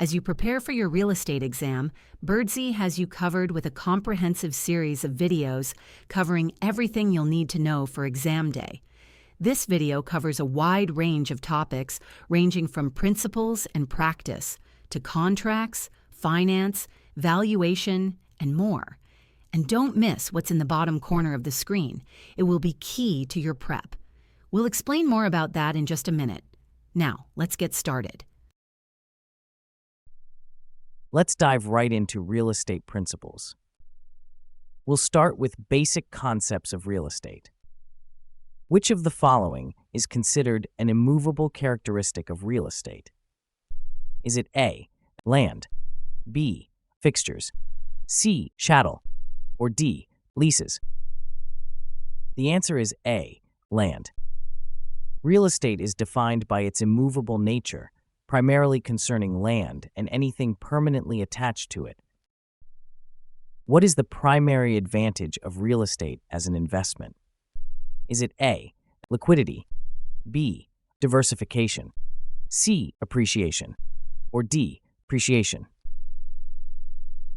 As you prepare for your real estate exam, Birdsy has you covered with a comprehensive series of videos covering everything you'll need to know for exam day. This video covers a wide range of topics ranging from principles and practice to contracts, finance, valuation, and more. And don't miss what's in the bottom corner of the screen. It will be key to your prep. We'll explain more about that in just a minute. Now, let's get started. Let's dive right into real estate principles. We'll start with basic concepts of real estate. Which of the following is considered an immovable characteristic of real estate? Is it A, land, B, fixtures, C, chattel, or D, leases? The answer is A, land. Real estate is defined by its immovable nature, primarily concerning land and anything permanently attached to it. What is the primary advantage of real estate as an investment? Is it A, liquidity, B, diversification, C, appreciation, or D, appreciation?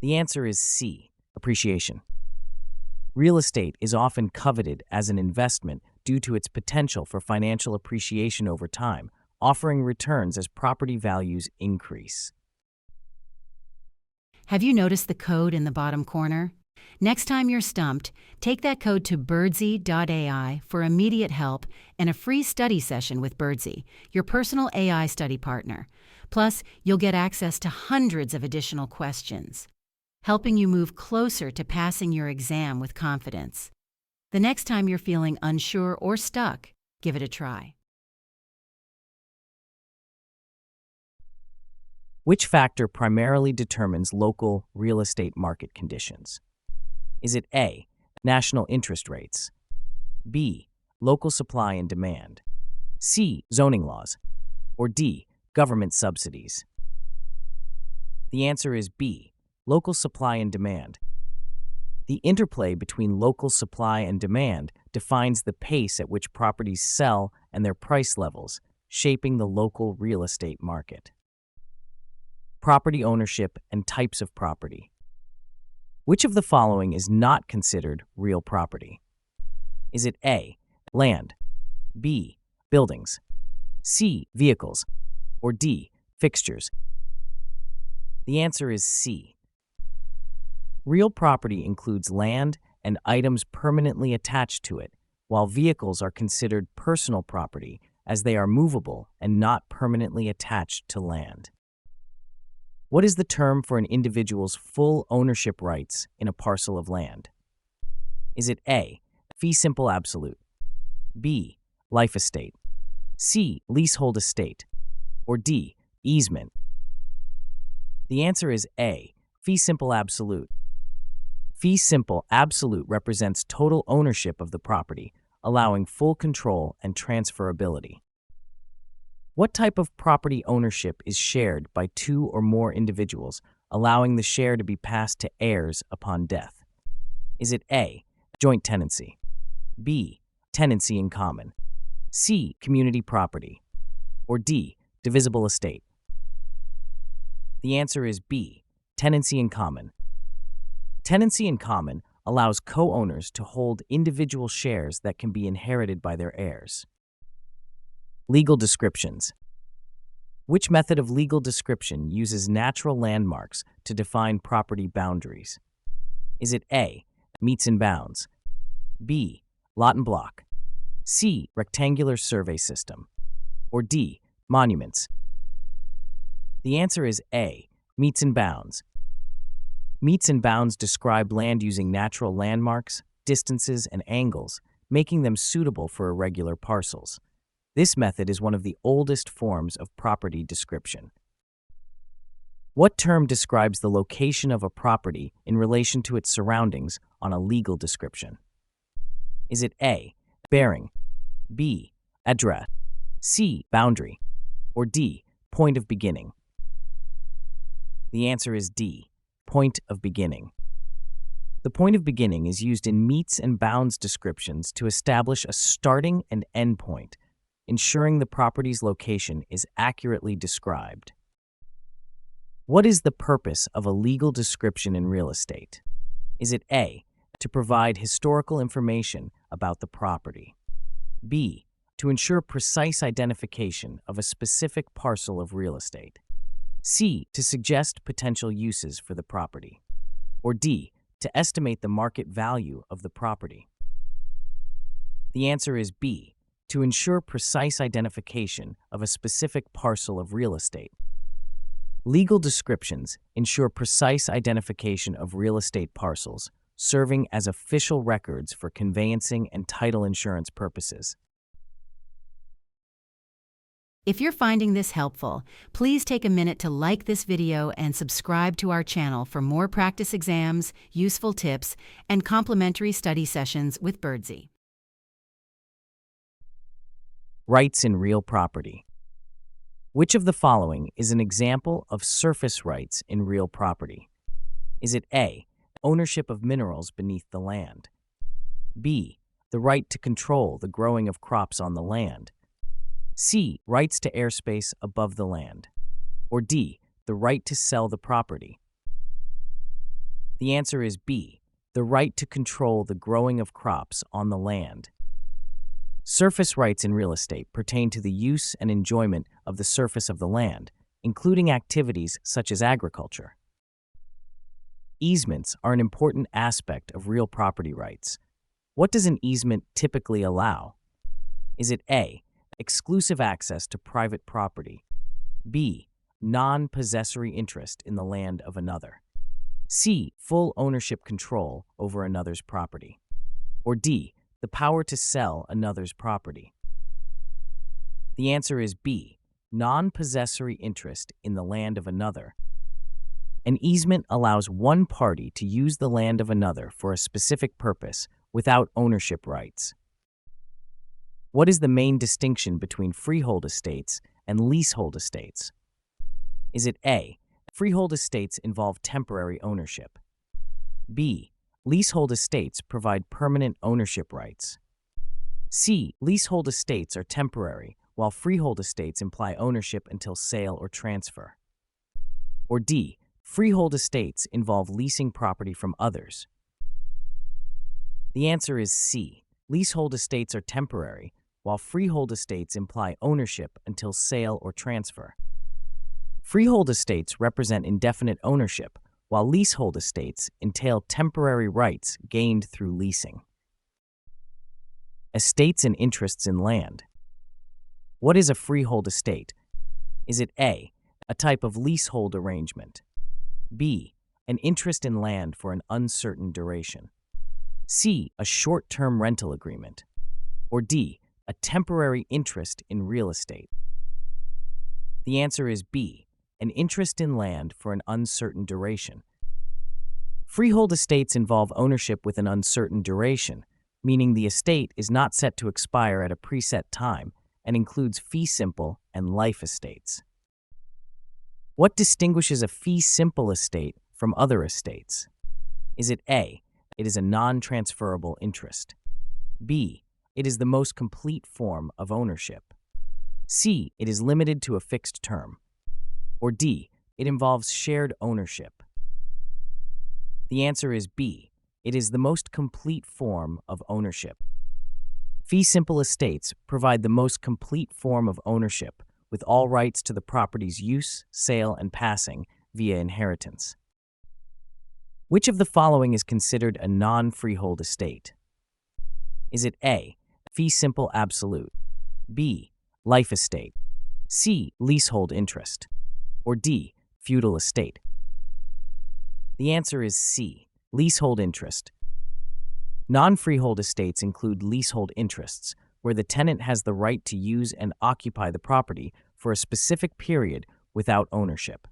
The answer is C, appreciation. Real estate is often coveted as an investment due to its potential for financial appreciation over time, offering returns as property values increase. Have you noticed the code in the bottom corner? Next time you're stumped, take that code to Birdsy.ai for immediate help and a free study session with Birdsy, your personal AI study partner. Plus, you'll get access to hundreds of additional questions, helping you move closer to passing your exam with confidence. The next time you're feeling unsure or stuck, give it a try. Which factor primarily determines local real estate market conditions? Is it A, national interest rates, B, local supply and demand, C, zoning laws, or D, government subsidies? The answer is B, local supply and demand. The interplay between local supply and demand defines the pace at which properties sell and their price levels, shaping the local real estate market. Property ownership and types of property. Which of the following is not considered real property? Is it A, land, B, buildings, C, vehicles, or D, fixtures? The answer is C. Real property includes land and items permanently attached to it, while vehicles are considered personal property as they are movable and not permanently attached to land. What is the term for an individual's full ownership rights in a parcel of land? Is it A, fee simple absolute, B, life estate, C, leasehold estate, or D, easement? The answer is A, fee simple absolute. Fee simple absolute represents total ownership of the property, allowing full control and transferability. What type of property ownership is shared by two or more individuals, allowing the share to be passed to heirs upon death? Is it A, joint tenancy, B, tenancy in common, C, community property, or D, divisible estate? The answer is B, tenancy in common. Tenancy in common allows co-owners to hold individual shares that can be inherited by their heirs. Legal descriptions. Which method of legal description uses natural landmarks to define property boundaries? Is it A, meets and bounds, B, lot and block, C, rectangular survey system, or D, monuments? The answer is A, meets and bounds. Meets and bounds describe land using natural landmarks, distances, and angles, making them suitable for irregular parcels. This method is one of the oldest forms of property description. What term describes the location of a property in relation to its surroundings on a legal description? Is it A, bearing, B, address, C, boundary, or D, point of beginning? The answer is D, point of beginning. The point of beginning is used in meets and bounds descriptions to establish a starting and end point, ensuring the property's location is accurately described. What is the purpose of a legal description in real estate? Is it A, to provide historical information about the property? B, to ensure precise identification of a specific parcel of real estate? C, to suggest potential uses for the property? Or D, to estimate the market value of the property? The answer is B, to ensure precise identification of a specific parcel of real estate. Legal descriptions ensure precise identification of real estate parcels, serving as official records for conveyancing and title insurance purposes. If you're finding this helpful, please take a minute to like this video and subscribe to our channel for more practice exams, useful tips, and complimentary study sessions with Birdsy. Rights in real property. Which of the following is an example of surface rights in real property? Is it A, ownership of minerals beneath the land? B, the right to control the growing of crops on the land? C, rights to airspace above the land? Or D, the right to sell the property? The answer is B, the right to control the growing of crops on the land. Surface rights in real estate pertain to the use and enjoyment of the surface of the land, including activities such as agriculture. Easements are an important aspect of real property rights. What does an easement typically allow? Is it A, exclusive access to private property? B, non-possessory interest in the land of another? C, full ownership control over another's property? Or D, the power to sell another's property? The answer is B, non-possessory interest in the land of another. An easement allows one party to use the land of another for a specific purpose without ownership rights. What is the main distinction between freehold estates and leasehold estates? Is it A, freehold estates involve temporary ownership? B, leasehold estates provide permanent ownership rights? C, leasehold estates are temporary, while freehold estates imply ownership until sale or transfer? Or D, freehold estates involve leasing property from others? The answer is C, leasehold estates are temporary, while freehold estates imply ownership until sale or transfer. Freehold estates represent indefinite ownership, while leasehold estates entail temporary rights gained through leasing. Estates and interests in land. What is a freehold estate? Is it A, a type of leasehold arrangement? B, an interest in land for an uncertain duration? C, a short-term rental agreement? Or D, a temporary interest in real estate? The answer is B, an interest in land for an uncertain duration. Freehold estates involve ownership with an uncertain duration, meaning the estate is not set to expire at a preset time and includes fee simple and life estates. What distinguishes a fee simple estate from other estates? Is it A, it is a non-transferable interest? B, it is the most complete form of ownership? C, it is limited to a fixed term? Or D, it involves shared ownership? The answer is B, it is the most complete form of ownership. Fee simple estates provide the most complete form of ownership, with all rights to the property's use, sale, and passing via inheritance. Which of the following is considered a non-freehold estate? Is it A, fee simple absolute? B, life estate? C, leasehold interest? Or D, feudal estate? The answer is C, leasehold interest. Non-freehold estates include leasehold interests, where the tenant has the right to use and occupy the property for a specific period without ownership.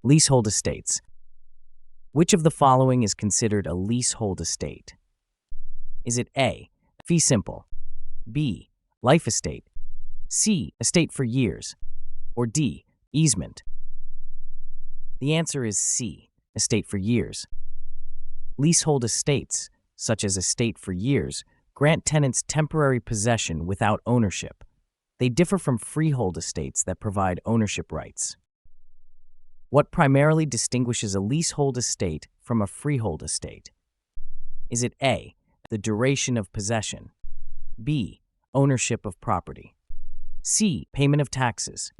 Leasehold estates. Which of the following is considered a leasehold estate? Is it A, fee simple? B, life estate? C, estate for years? Or D, easement? The answer is C, estate for years. Leasehold estates, such as estate for years, grant tenants temporary possession without ownership. They differ from freehold estates that provide ownership rights. What primarily distinguishes a leasehold estate from a freehold estate? Is it A, the duration of possession, B, ownership of property, C, payment of taxes,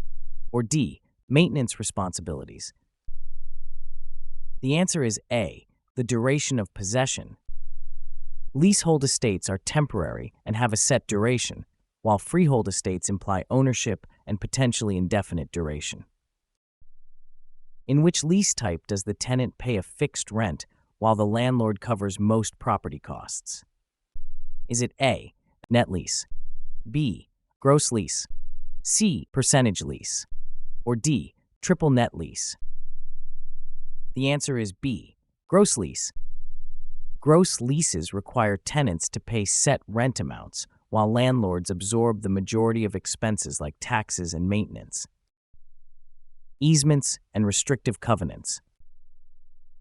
or D, maintenance responsibilities? The answer is A, the duration of possession. Leasehold estates are temporary and have a set duration, while freehold estates imply ownership and potentially indefinite duration. In which lease type does the tenant pay a fixed rent while the landlord covers most property costs? Is it A, net lease, B, gross lease, C, percentage lease, or D, triple net lease? The answer is B, gross lease. Gross leases require tenants to pay set rent amounts, while landlords absorb the majority of expenses like taxes and maintenance. Easements and restrictive covenants.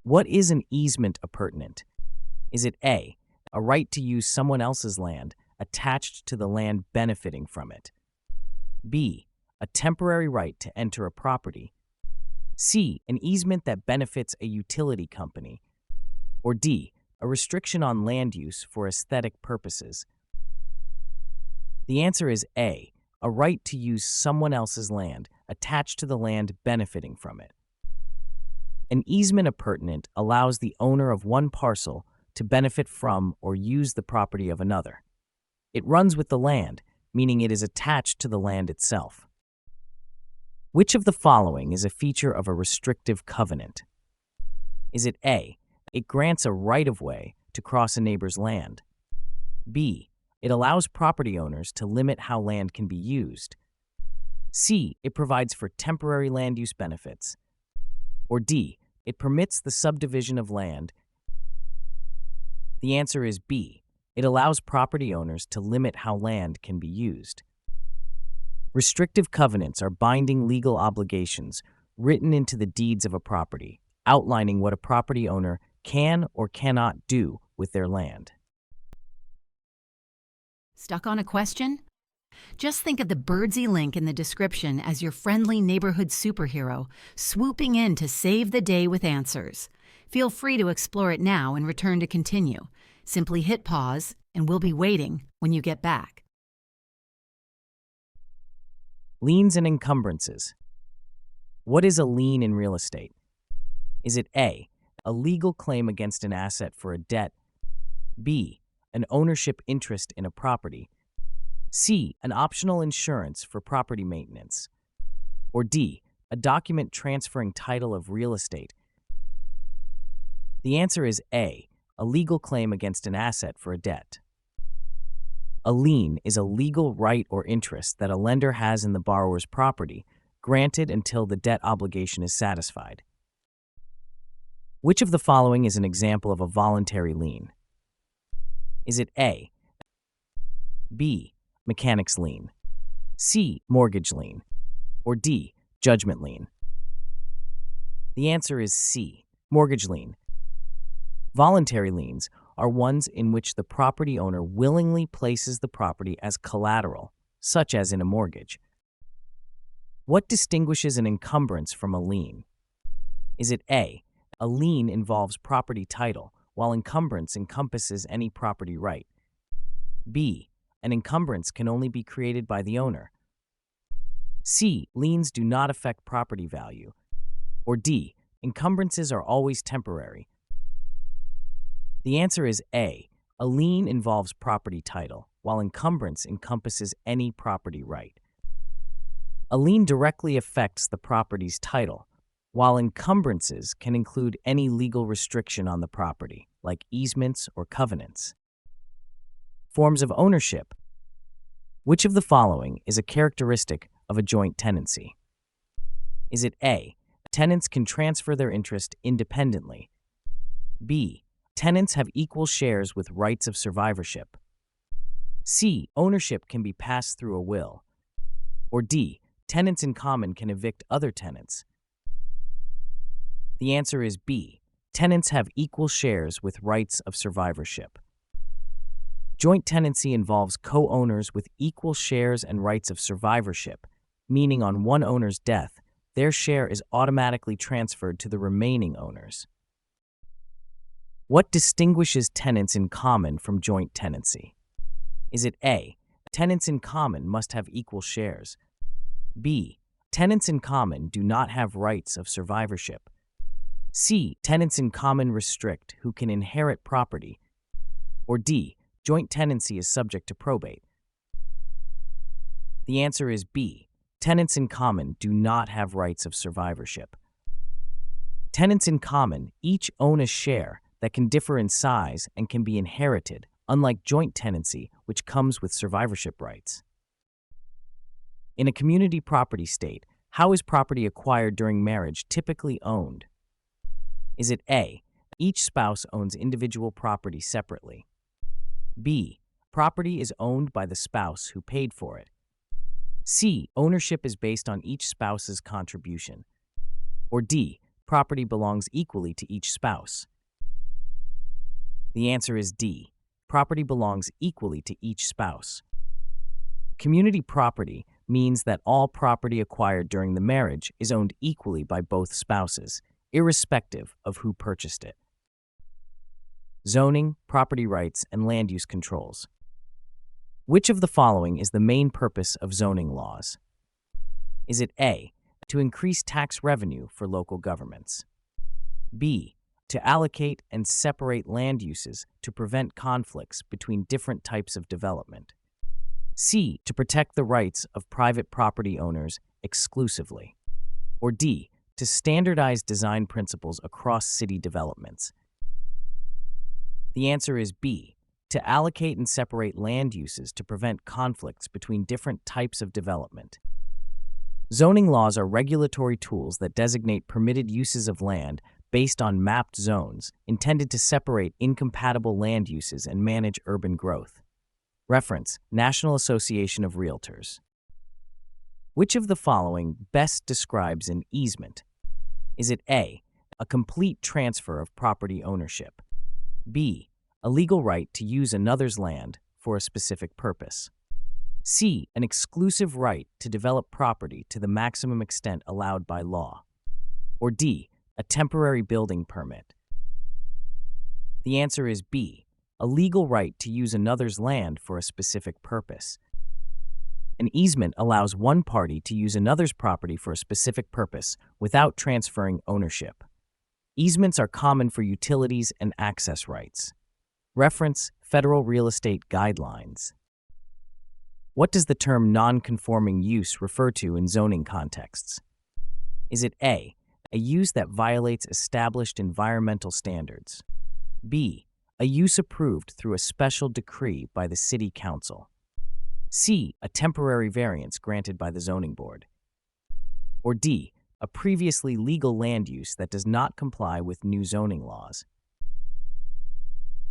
What is an easement appurtenant? Is it A, a right to use someone else's land attached to the land benefiting from it, B, a temporary right to enter a property, C, an easement that benefits a utility company, or D, a restriction on land use for aesthetic purposes? The answer is A, a right to use someone else's land attached to the land benefiting from it. An easement appurtenant allows the owner of one parcel to benefit from or use the property of another. It runs with the land, meaning it is attached to the land itself. Which of the following is a feature of a restrictive covenant? Is it A, it grants a right-of-way to cross a neighbor's land, B, it allows property owners to limit how land can be used, C, it provides for temporary land use benefits, or D, it permits the subdivision of land? The answer is B, it allows property owners to limit how land can be used. Restrictive covenants are binding legal obligations written into the deeds of a property, outlining what a property owner can or cannot do with their land. Stuck on a question? Just think of the Birdsy link in the description as your friendly neighborhood superhero, swooping in to save the day with answers. Feel free to explore it now and return to continue. Simply hit pause, and we'll be waiting when you get back. Liens and encumbrances. What is a lien in real estate? Is it A, a legal claim against an asset for a debt, B, an ownership interest in a property, C, an optional insurance for property maintenance, or D, a document transferring title of real estate? The answer is A, a legal claim against an asset for a debt. A lien is a legal right or interest that a lender has in the borrower's property, granted until the debt obligation is satisfied. Which of the following is an example of a voluntary lien? Is it A, B, mechanic's lien, C, mortgage lien, or D, judgment lien? The answer is C, mortgage lien. Voluntary liens are ones in which the property owner willingly places the property as collateral, such as in a mortgage. What distinguishes an encumbrance from a lien? Is it A, a lien involves property title, while encumbrance encompasses any property right, B, an encumbrance can only be created by the owner, C, liens do not affect property value, or D, encumbrances are always temporary? The answer is A, a lien involves property title, while encumbrance encompasses any property right. A lien directly affects the property's title, while encumbrances can include any legal restriction on the property, like easements or covenants. Forms of ownership. Which of the following is a characteristic of a joint tenancy? Is it A, tenants can transfer their interest independently, B, tenants have equal shares with rights of survivorship, C, ownership can be passed through a will, or D, tenants in common can evict other tenants? The answer is B, tenants have equal shares with rights of survivorship. Joint tenancy involves co-owners with equal shares and rights of survivorship, meaning on one owner's death, their share is automatically transferred to the remaining owners. What distinguishes tenants in common from joint tenancy? Is it A, tenants in common must have equal shares? B, tenants in common do not have rights of survivorship? C, tenants in common restrict who can inherit property? Or D, joint tenancy is subject to probate? The answer is B, tenants in common do not have rights of survivorship. Tenants in common each own a share that can differ in size and can be inherited, unlike joint tenancy, which comes with survivorship rights. In a community property state, how is property acquired during marriage typically owned? Is it A, each spouse owns individual property separately? B, property is owned by the spouse who paid for it? C, ownership is based on each spouse's contribution? Or D, property belongs equally to each spouse? The answer is D, property belongs equally to each spouse. Community property means that all property acquired during the marriage is owned equally by both spouses, irrespective of who purchased it. Zoning, property rights, and land use controls. Which of the following is the main purpose of zoning laws? Is it A, to increase tax revenue for local governments? B, to allocate and separate land uses to prevent conflicts between different types of development? C, to protect the rights of private property owners exclusively? Or D, to standardize design principles across city developments? The answer is B, to allocate and separate land uses to prevent conflicts between different types of development. Zoning laws are regulatory tools that designate permitted uses of land based on mapped zones intended to separate incompatible land uses and manage urban growth. Reference: National Association of Realtors. Which of the following best describes an easement? Is it A, a complete transfer of property ownership? B, a legal right to use another's land for a specific purpose? C, an exclusive right to develop property to the maximum extent allowed by law? Or D, a temporary building permit? The answer is B, a legal right to use another's land for a specific purpose. An easement allows one party to use another's property for a specific purpose without transferring ownership. Easements are common for utilities and access rights. Reference: Federal Real Estate Guidelines. What does the term non-conforming use refer to in zoning contexts? Is it A, a use that violates established environmental standards? B, a use approved through a special decree by the City Council? C, a temporary variance granted by the Zoning Board? Or D, a previously legal land use that does not comply with new zoning laws?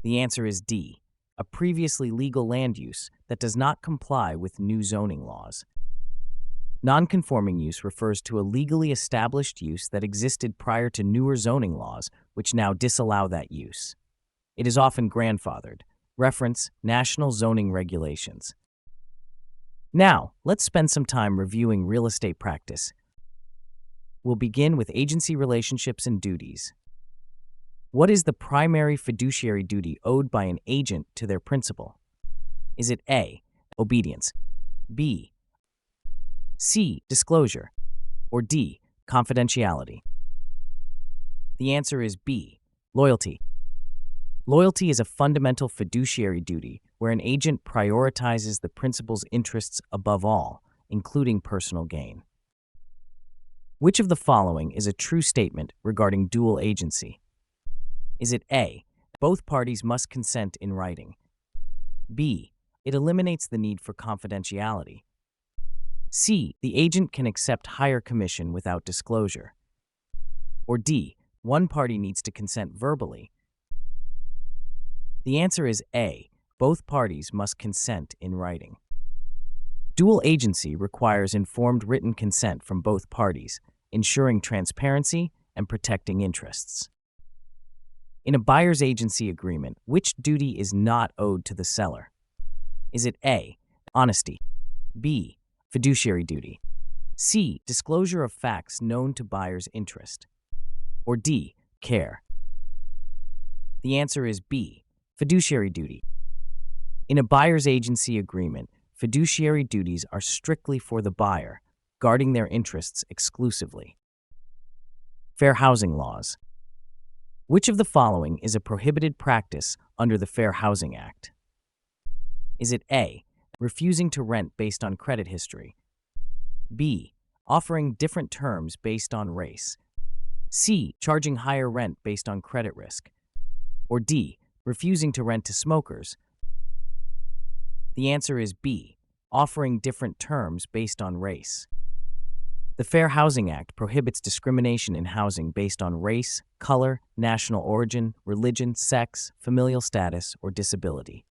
The answer is D, a previously legal land use that does not comply with new zoning laws. Non-conforming use refers to a legally established use that existed prior to newer zoning laws which now disallow that use. It is often grandfathered. Reference: National Zoning Regulations. Now, let's spend some time reviewing real estate practice. We'll begin with agency relationships and duties. What is the primary fiduciary duty owed by an agent to their principal? Is it A, obedience? B, C, disclosure? Or D, confidentiality? The answer is B, loyalty. Loyalty is a fundamental fiduciary duty where an agent prioritizes the principal's interests above all, including personal gain. Which of the following is a true statement regarding dual agency? Is it A, both parties must consent in writing? B, it eliminates the need for confidentiality? C, the agent can accept higher commission without disclosure? Or D, one party needs to consent verbally? The answer is A, both parties must consent in writing. Dual agency requires informed written consent from both parties, ensuring transparency and protecting interests. In a buyer's agency agreement, which duty is not owed to the seller? Is it A, honesty? B, fiduciary duty? C. Disclosure of facts known to buyer's interest. Or D. Care. The answer is B. Fiduciary duty. In a buyer's agency agreement, fiduciary duties are strictly for the buyer, guarding their interests exclusively. Fair housing laws. Which of the following is a prohibited practice under the Fair Housing Act? Is it A. Refusing to rent based on credit history? B. Offering different terms based on race? C. Charging higher rent based on credit risk? Or D. Refusing to rent to smokers? The answer is B. Offering different terms based on race. The Fair Housing Act prohibits discrimination in housing based on race, color, national origin, religion, sex, familial status, or disability.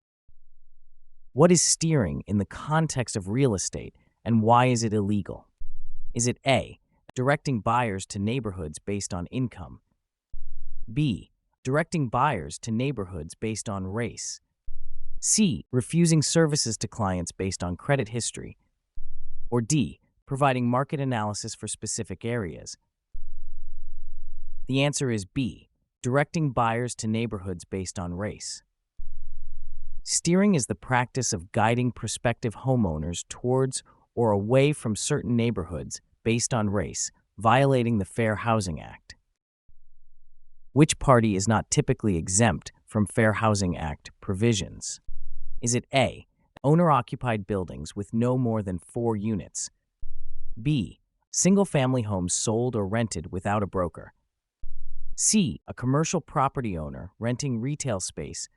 What is steering in the context of real estate, and why is it illegal? Is it A. Directing buyers to neighborhoods based on income? B. Directing buyers to neighborhoods based on race? C. Refusing services to clients based on credit history? Or D. Providing market analysis for specific areas? The answer is B. Directing buyers to neighborhoods based on race. Steering is the practice of guiding prospective homeowners towards or away from certain neighborhoods based on race, violating the Fair Housing Act. Which party is not typically exempt from Fair Housing Act provisions? Is it A. Owner-occupied buildings with no more than 4 units? B. Single-family homes sold or rented without a broker? C. A commercial property owner renting retail space?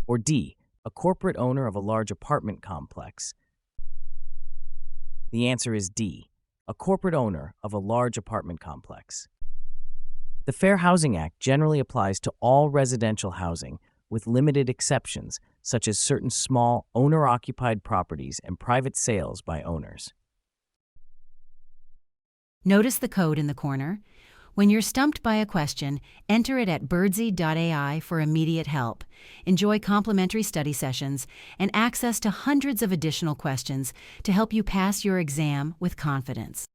Or D. A corporate owner of a large apartment complex? The answer is D. A corporate owner of a large apartment complex. The Fair Housing Act generally applies to all residential housing, with limited exceptions, such as certain small, owner-occupied properties and private sales by owners. Notice the code in the corner? When you're stumped by a question, enter it at Birdsy.ai for immediate help. Enjoy complimentary study sessions and access to hundreds of additional questions to help you pass your exam with confidence.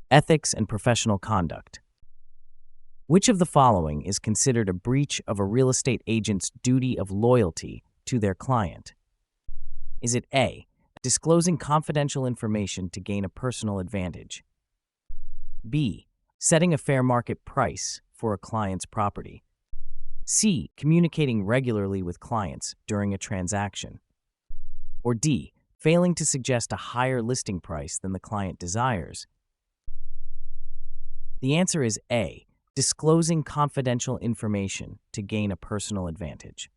Ethics and professional conduct. Which of the following is considered a breach of a real estate agent's duty of loyalty to their client? Is it A. Disclosing confidential information to gain a personal advantage? B. Setting a fair market price for a client's property? C. Communicating regularly with clients during a transaction? Or D. Failing to suggest a higher listing price than the client desires? The answer is A. Disclosing confidential information to gain a personal advantage.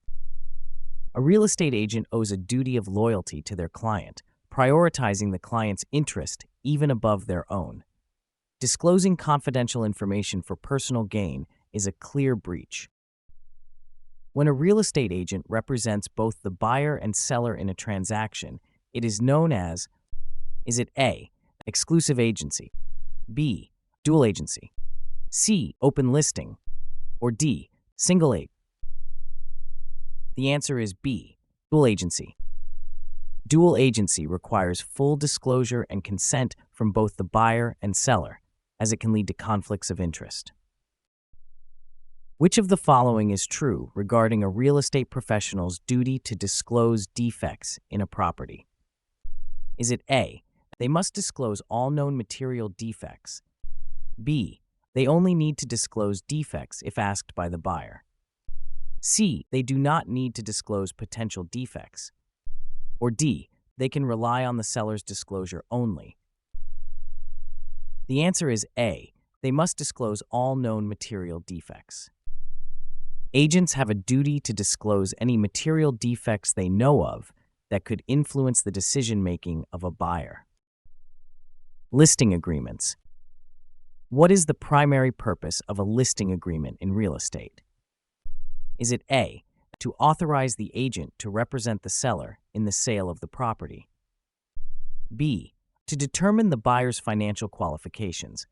A real estate agent owes a duty of loyalty to their client, prioritizing the client's interest even above their own. Disclosing confidential information for personal gain is a clear breach. When a real estate agent represents both the buyer and seller in a transaction, it is known as, is it A. Exclusive agency, B. Dual agency, C. Open listing, or D. Single agency? The answer is B. Dual agency. Dual agency requires full disclosure and consent from both the buyer and seller, as it can lead to conflicts of interest. Which of the following is true regarding a real estate professional's duty to disclose defects in a property? Is it A. They must disclose all known material defects? B. They only need to disclose defects if asked by the buyer? C. They do not need to disclose potential defects? Or D. They can rely on the seller's disclosure only? The answer is A. They must disclose all known material defects. Agents have a duty to disclose any material defects they know of that could influence the decision-making of a buyer. Listing agreements. What is the primary purpose of a listing agreement in real estate? Is it A. To authorize the agent to represent the seller in the sale of the property? B. To determine the buyer's financial qualifications?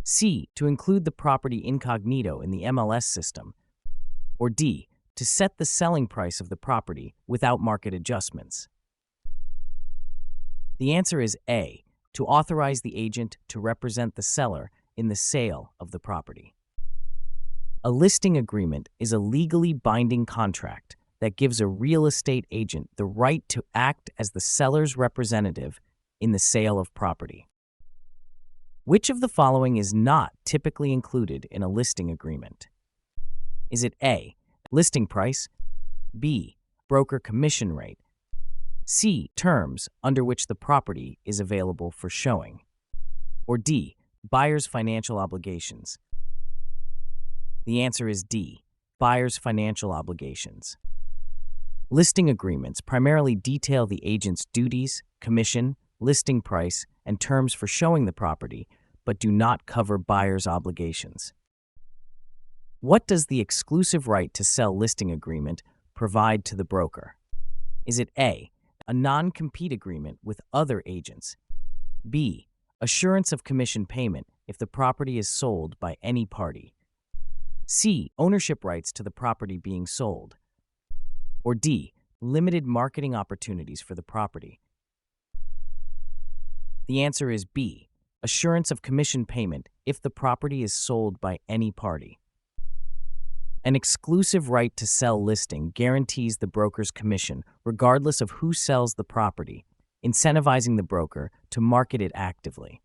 C. To include the property incognito in the MLS system? Or D. To set the selling price of the property without market adjustments? The answer is A, to authorize the agent to represent the seller in the sale of the property. A listing agreement is a legally binding contract that gives a real estate agent the right to act as the seller's representative in the sale of property. Which of the following is not typically included in a listing agreement? Is it A, listing price, B, broker commission rate, C, terms under which the property is available for showing, or D, buyer's financial obligations? The answer is D, buyer's financial obligations. Listing agreements primarily detail the agent's duties, commission, listing price, and terms for showing the property, but do not cover buyer's obligations. What does the exclusive right to sell listing agreement provide to the broker? Is it A, a non-compete agreement with other agents, B, assurance of commission payment if the property is sold by any party, C, ownership rights to the property being sold, or D, limited marketing opportunities for the property? The answer is B, assurance of commission payment if the property is sold by any party. An exclusive right to sell listing guarantees the broker's commission regardless of who sells the property, incentivizing the broker to market it actively.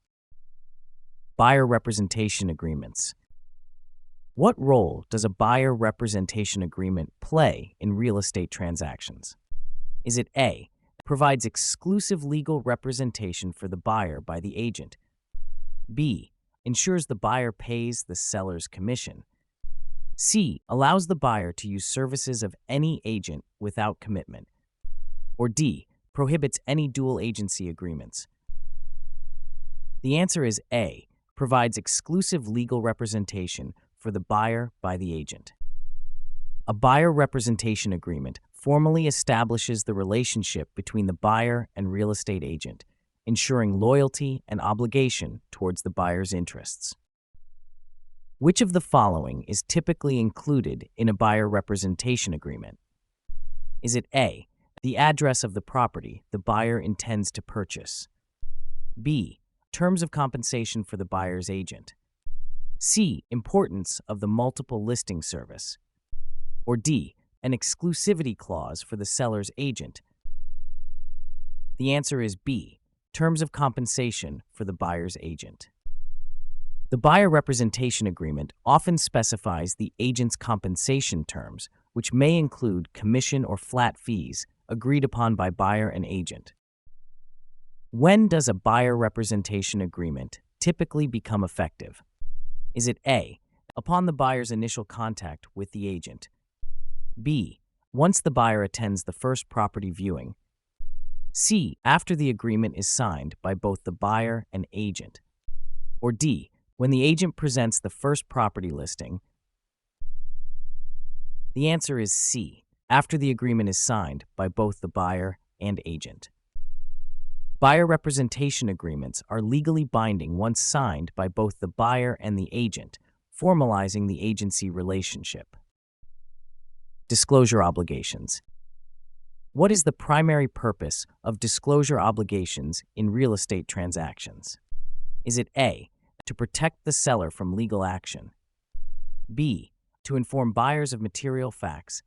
Buyer representation agreements. What role does a buyer representation agreement play in real estate transactions? Is it A, provides exclusive legal representation for the buyer by the agent, B, ensures the buyer pays the seller's commission, C, allows the buyer to use services of any agent without commitment, or D, prohibits any dual agency agreements? The answer is A, provides exclusive legal representation for the buyer by the agent. A buyer representation agreement formally establishes the relationship between the buyer and real estate agent, ensuring loyalty and obligation towards the buyer's interests. Which of the following is typically included in a buyer representation agreement? Is it A, the address of the property the buyer intends to purchase, B, terms of compensation for the buyer's agent, C, importance of the multiple listing service, or D, an exclusivity clause for the seller's agent? The answer is B, terms of compensation for the buyer's agent. The buyer representation agreement often specifies the agent's compensation terms, which may include commission or flat fees agreed upon by buyer and agent. When does a buyer representation agreement typically become effective? Is it A, upon the buyer's initial contact with the agent, B, once the buyer attends the first property viewing, C, after the agreement is signed by both the buyer and agent, or D, when the agent presents the first property listing? The answer is C, after the agreement is signed by both the buyer and agent. Buyer representation agreements are legally binding once signed by both the buyer and the agent, formalizing the agency relationship. Disclosure obligations. What is the primary purpose of disclosure obligations in real estate transactions? Is it A, to protect the seller from legal action, B, to inform buyers of material facts,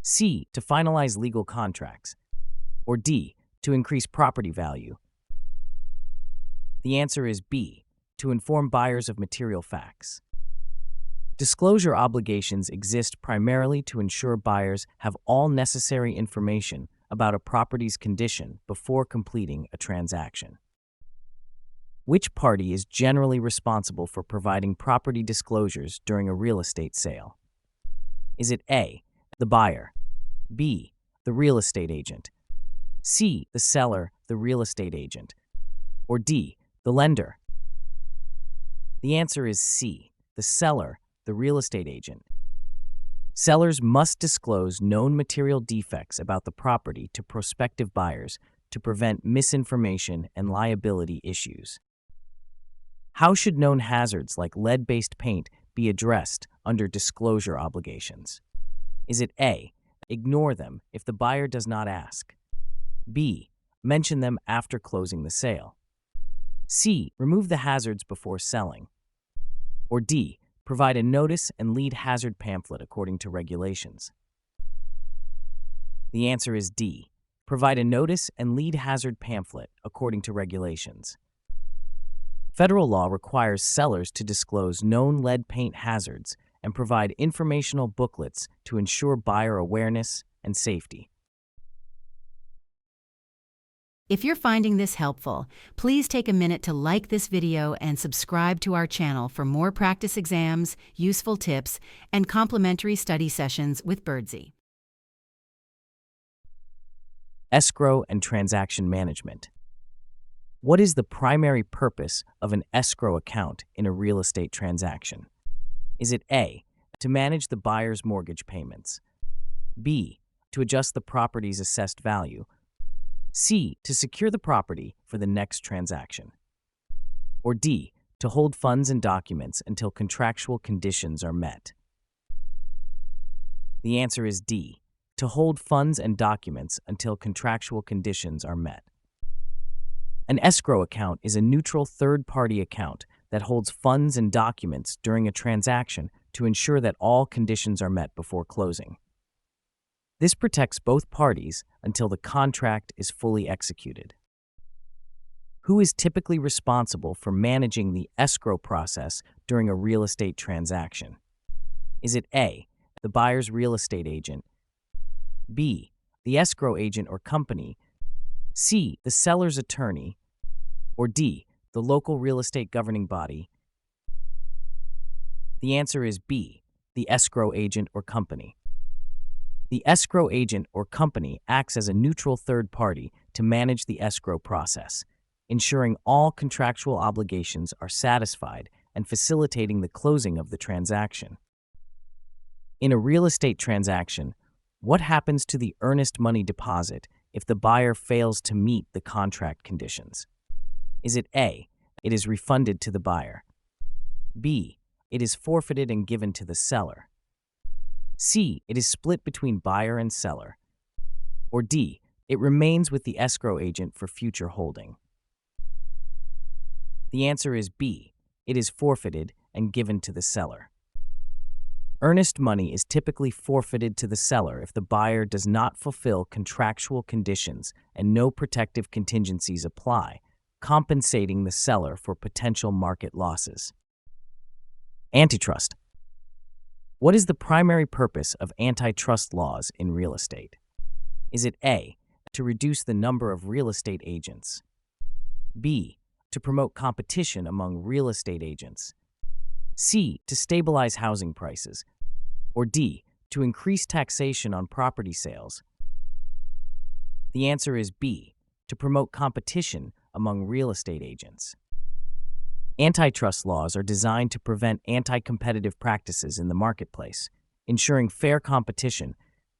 C, to finalize legal contracts, or D, to increase property value? The answer is B, to inform buyers of material facts. Disclosure obligations exist primarily to ensure buyers have all necessary information about a property's condition before completing a transaction. Which party is generally responsible for providing property disclosures during a real estate sale? Is it A, the buyer, B, the real estate agent, C, the seller, the real estate agent, or D, the lender? The answer is C, the seller, the real estate agent. Sellers must disclose known material defects about the property to prospective buyers to prevent misinformation and liability issues. How should known hazards like lead-based paint be addressed under disclosure obligations? Is it A, ignore them if the buyer does not ask, B, mention them after closing the sale. C. Remove the hazards before selling. Or D. Provide a notice and lead hazard pamphlet according to regulations. The answer is D. Provide a notice and lead hazard pamphlet according to regulations. Federal law requires sellers to disclose known lead paint hazards and provide informational booklets to ensure buyer awareness and safety. If you're finding this helpful, please take a minute to like this video and subscribe to our channel for more practice exams, useful tips, and complimentary study sessions with Birdsy. Escrow and transaction management. What is the primary purpose of an escrow account in a real estate transaction? Is it A, to manage the buyer's mortgage payments, B, to adjust the property's assessed value, C, to secure the property for the next transaction, or D, to hold funds and documents until contractual conditions are met? The answer is D, to hold funds and documents until contractual conditions are met. An escrow account is a neutral third-party account that holds funds and documents during a transaction to ensure that all conditions are met before closing. This protects both parties until the contract is fully executed. Who is typically responsible for managing the escrow process during a real estate transaction? Is it A, the buyer's real estate agent, B, the escrow agent or company, C, the seller's attorney, or D, the local real estate governing body? The answer is B, the escrow agent or company. The escrow agent or company acts as a neutral third party to manage the escrow process, ensuring all contractual obligations are satisfied and facilitating the closing of the transaction. In a real estate transaction, what happens to the earnest money deposit if the buyer fails to meet the contract conditions? Is it A, it is refunded to the buyer, B, it is forfeited and given to the seller, C, it is split between buyer and seller, or D, it remains with the escrow agent for future holding? The answer is B, it is forfeited and given to the seller. Earnest money is typically forfeited to the seller if the buyer does not fulfill contractual conditions and no protective contingencies apply, compensating the seller for potential market losses. Antitrust. What is the primary purpose of antitrust laws in real estate? Is it A, to reduce the number of real estate agents, B, to promote competition among real estate agents, C, to stabilize housing prices, or D, to increase taxation on property sales? The answer is B, to promote competition among real estate agents. Antitrust laws are designed to prevent anti-competitive practices in the marketplace, ensuring fair competition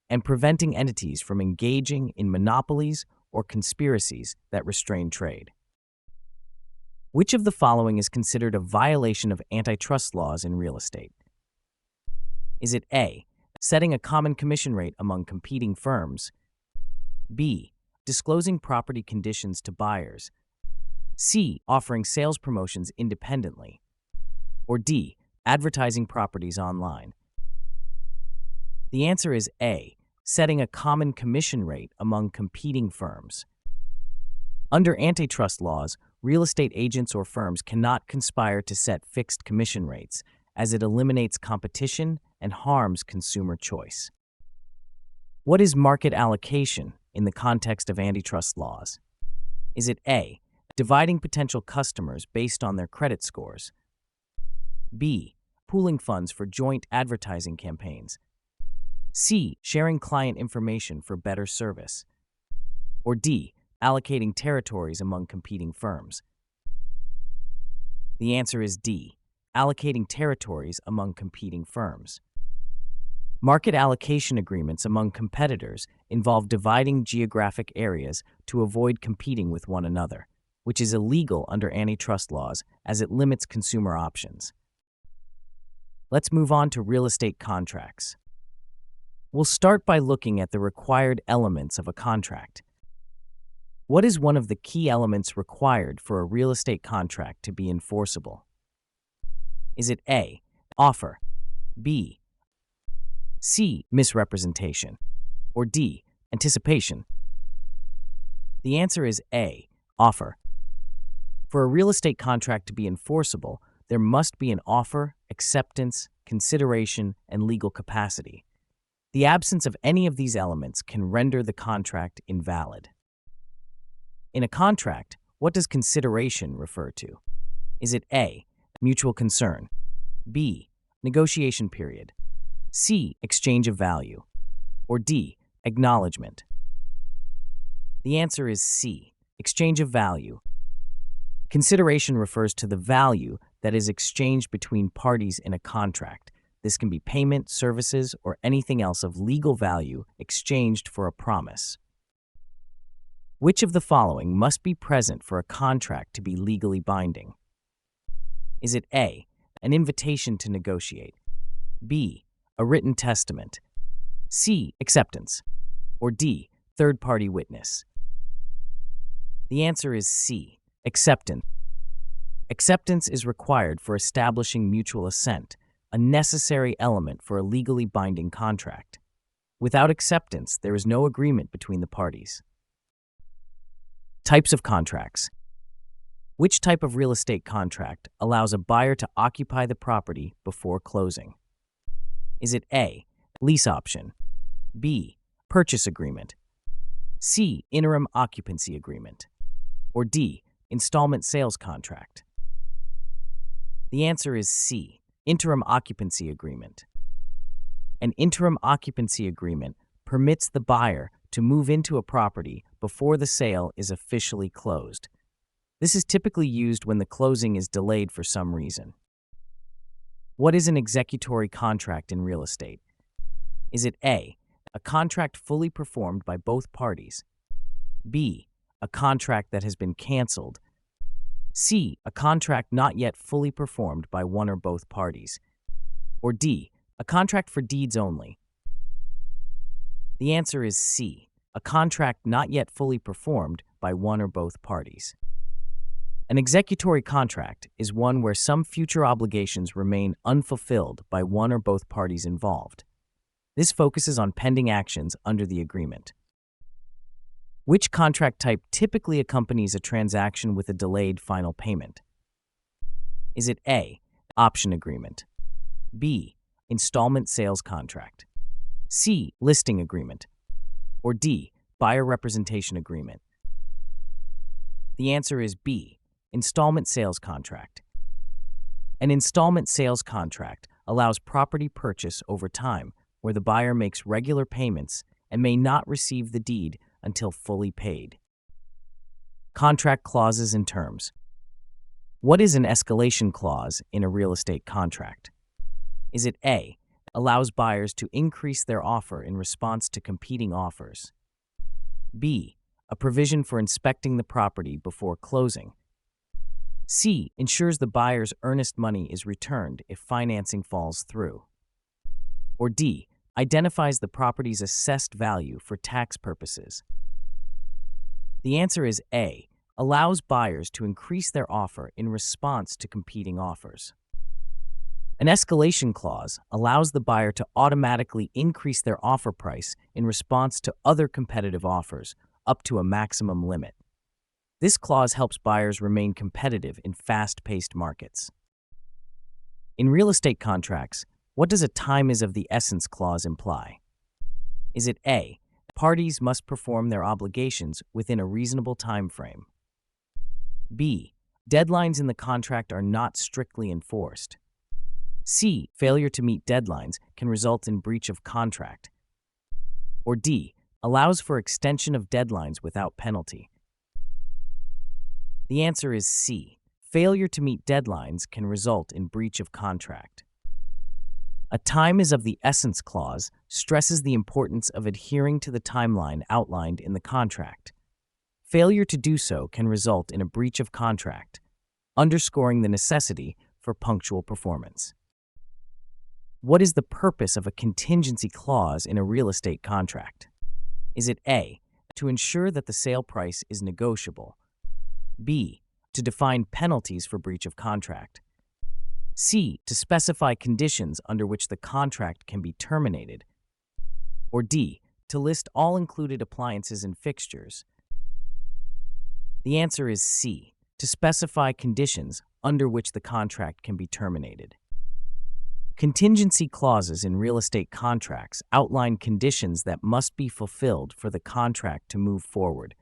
and preventing entities from engaging in monopolies or conspiracies that restrain trade. Which of the following is considered a violation of antitrust laws in real estate? Is it A, setting a common commission rate among competing firms, B, disclosing property conditions to buyers, C, offering sales promotions independently, or D, advertising properties online? The answer is A, setting a common commission rate among competing firms. Under antitrust laws, real estate agents or firms cannot conspire to set fixed commission rates, as it eliminates competition and harms consumer choice. What is market allocation in the context of antitrust laws? Is it A, dividing potential customers based on their credit scores, B, pooling funds for joint advertising campaigns, C, sharing client information for better service, or D, allocating territories among competing firms? The answer is D, allocating territories among competing firms. Market allocation agreements among competitors involve dividing geographic areas to avoid competing with one another, which is illegal under antitrust laws as it limits consumer options. Let's move on to real estate contracts. We'll start by looking at the required elements of a contract. What is one of the key elements required for a real estate contract to be enforceable? Is it A, offer, B, C, misrepresentation, or D, anticipation? The answer is A, offer. For a real estate contract to be enforceable, there must be an offer, acceptance, consideration, and legal capacity. The absence of any of these elements can render the contract invalid. In a contract, what does consideration refer to? Is it A, mutual concern, B, negotiation period, C, exchange of value, or D, acknowledgement? The answer is C, exchange of value. Consideration refers to the value that is exchanged between parties in a contract. This can be payment, services, or anything else of legal value exchanged for a promise. Which of the following must be present for a contract to be legally binding? Is it A, an invitation to negotiate, B, a written testament, C, acceptance, or D, third-party witness? The answer is C, acceptance. Acceptance is required for establishing mutual assent, a necessary element for a legally binding contract. Without acceptance, there is no agreement between the parties. Types of contracts. Which type of real estate contract allows a buyer to occupy the property before closing? Is it A, lease option, B, purchase agreement, C, interim occupancy agreement, or D, installment sales contract? The answer is C, interim occupancy agreement. An interim occupancy agreement permits the buyer to move into a property before the sale is officially closed. This is typically used when the closing is delayed for some reason. What is an executory contract in real estate? Is it A, a contract fully performed by both parties, B, a contract that has been canceled, C, a contract not yet fully performed by one or both parties, or D, a contract for deeds only? The answer is C, a contract not yet fully performed by one or both parties. An executory contract is one where some future obligations remain unfulfilled by one or both parties involved. This focuses on pending actions under the agreement. Which contract type typically accompanies a transaction with a delayed final payment? Is it A, option agreement, B, installment sales contract, C, listing agreement, or D, buyer representation agreement? The answer is B, installment sales contract. An installment sales contract allows property purchase over time where the buyer makes regular payments and may not receive the deed until fully paid. Contract clauses and terms. What is an escalation clause in a real estate contract? Is it A, allows buyers to increase their offer in response to competing offers, B, a provision for inspecting the property before closing, C, ensures the buyer's earnest money is returned if financing falls through, or D, identifies the property's assessed value for tax purposes? The answer is A, allows buyers to increase their offer in response to competing offers. An escalation clause allows the buyer to automatically increase their offer price in response to other competitive offers up to a maximum limit. This clause helps buyers remain competitive in fast-paced markets. In real estate contracts, what does a time is of the essence clause imply? Is it A, parties must perform their obligations within a reasonable time frame, B, deadlines in the contract are not strictly enforced, C, failure to meet deadlines can result in breach of contract, or D, allows for extension of deadlines without penalty? The answer is C, failure to meet deadlines can result in breach of contract. A time is of the essence clause stresses the importance of adhering to the timeline outlined in the contract. Failure to do so can result in a breach of contract, underscoring the necessity for punctual performance. What is the purpose of a contingency clause in a real estate contract? Is it A, To ensure that the sale price is negotiable. B. To define penalties for breach of contract. C. To specify conditions under which the contract can be terminated. Or D. To list all included appliances and fixtures. The answer is C. To specify conditions under which the contract can be terminated. Contingency clauses in real estate contracts outline conditions that must be fulfilled for the contract to move forward.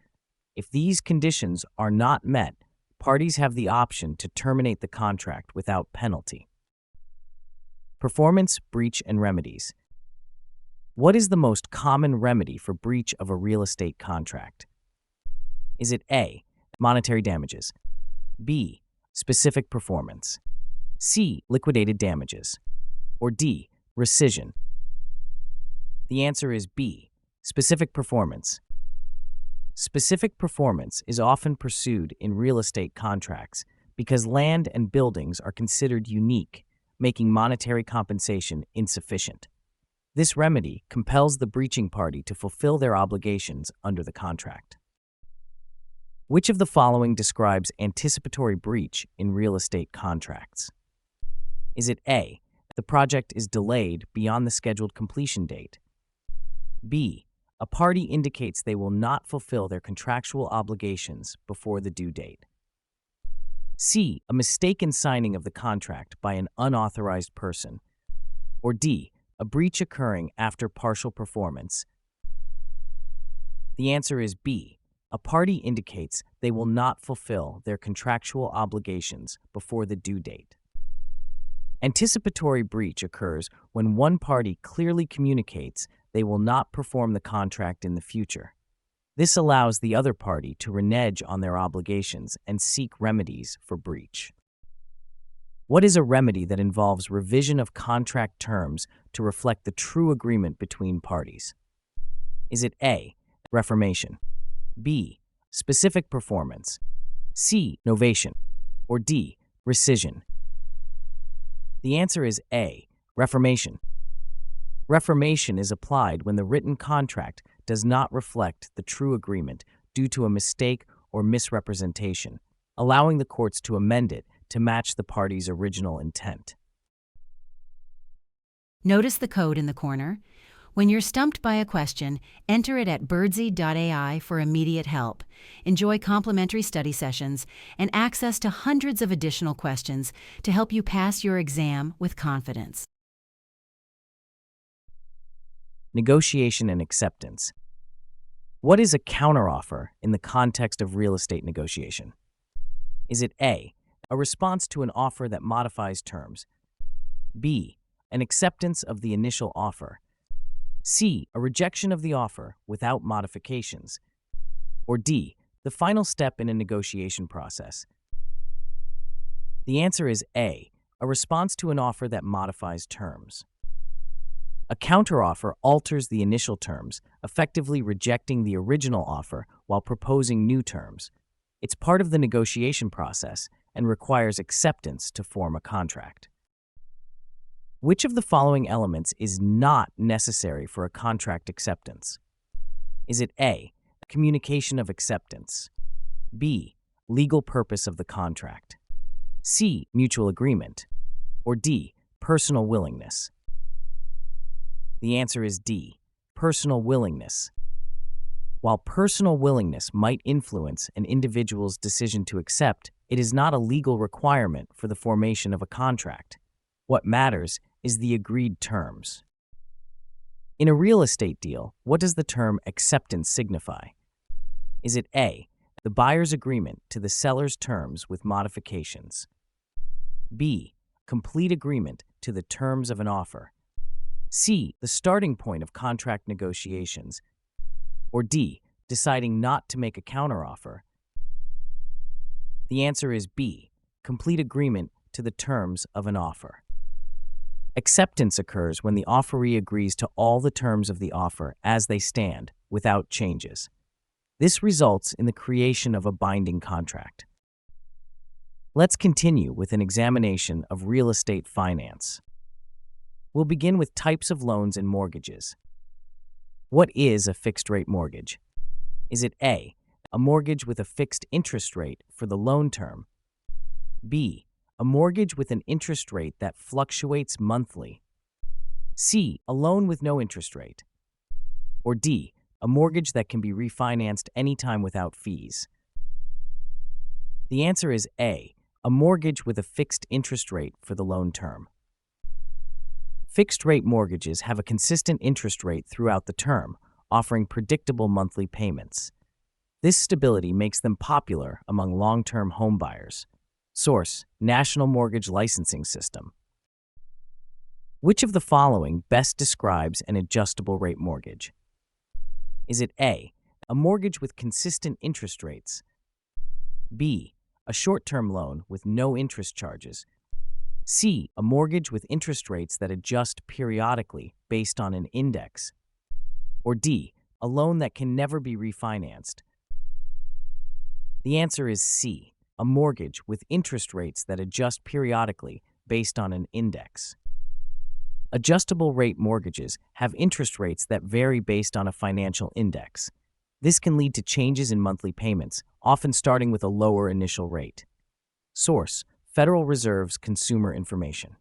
If these conditions are not met, parties have the option to terminate the contract without penalty. Performance, breach, and remedies. What is the most common remedy for breach of a real estate contract? Is it A. Monetary damages, B. Specific performance, C. Liquidated damages, or D. Rescission? The answer is B. Specific performance. Specific performance is often pursued in real estate contracts because land and buildings are considered unique, making monetary compensation insufficient. This remedy compels the breaching party to fulfill their obligations under the contract. Which of the following describes anticipatory breach in real estate contracts? Is it A. The project is delayed beyond the scheduled completion date? B. A party indicates they will not fulfill their contractual obligations before the due date? C. A mistaken signing of the contract by an unauthorized person? Or D. A breach occurring after partial performance? The answer is B. A party indicates they will not fulfill their contractual obligations before the due date. Anticipatory breach occurs when one party clearly communicates they will not perform the contract in the future. This allows the other party to renege on their obligations and seek remedies for breach. What is a remedy that involves revision of contract terms to reflect the true agreement between parties? Is it A. Reformation, B. Specific performance, C. Novation, or D. Rescission? The answer is A. Reformation. Reformation is applied when the written contract does not reflect the true agreement due to a mistake or misrepresentation, allowing the courts to amend it to match the party's original intent. Notice the code in the corner? When you're stumped by a question, enter it at Birdsy.ai for immediate help. Enjoy complimentary study sessions and access to hundreds of additional questions to help you pass your exam with confidence. Negotiation and acceptance. What is a counteroffer in the context of real estate negotiation? Is it A. A response to an offer that modifies terms, B. An acceptance of the initial offer, C. A rejection of the offer without modifications, or D. The final step in a negotiation process? The answer is A. A response to an offer that modifies terms. A counteroffer alters the initial terms, effectively rejecting the original offer while proposing new terms. It's part of the negotiation process and requires acceptance to form a contract. Which of the following elements is not necessary for a contract acceptance? Is it A. Communication of acceptance, B. Legal purpose of the contract, C. Mutual agreement, or D. Personal willingness? The answer is D. Personal willingness. While personal willingness might influence an individual's decision to accept, it is not a legal requirement for the formation of a contract. What matters is the agreed terms. In a real estate deal, what does the term acceptance signify? Is it A. The buyer's agreement to the seller's terms with modifications, B. Complete agreement to the terms of an offer, C. The starting point of contract negotiations, or D. Deciding not to make a counteroffer? The answer is B. Complete agreement to the terms of an offer. Acceptance occurs when the offeree agrees to all the terms of the offer as they stand, without changes. This results in the creation of a binding contract. Let's continue with an examination of real estate finance. We'll begin with types of loans and mortgages. What is a fixed-rate mortgage? Is it A, a mortgage with a fixed interest rate for the loan term? B, a mortgage with an interest rate that fluctuates monthly? C, a loan with no interest rate? Or D, a mortgage that can be refinanced anytime without fees? The answer is A, a mortgage with a fixed interest rate for the loan term. Fixed-rate mortgages have a consistent interest rate throughout the term, offering predictable monthly payments. This stability makes them popular among long-term homebuyers. Source: National Mortgage Licensing System. Which of the following best describes an adjustable rate mortgage? Is it A, a mortgage with consistent interest rates? B, a short-term loan with no interest charges? C, a mortgage with interest rates that adjust periodically based on an index? Or D, a loan that can never be refinanced? The answer is C, a mortgage with interest rates that adjust periodically based on an index. Adjustable rate mortgages have interest rates that vary based on a financial index. This can lead to changes in monthly payments, often starting with a lower initial rate. Source: Federal Reserve's Consumer Information.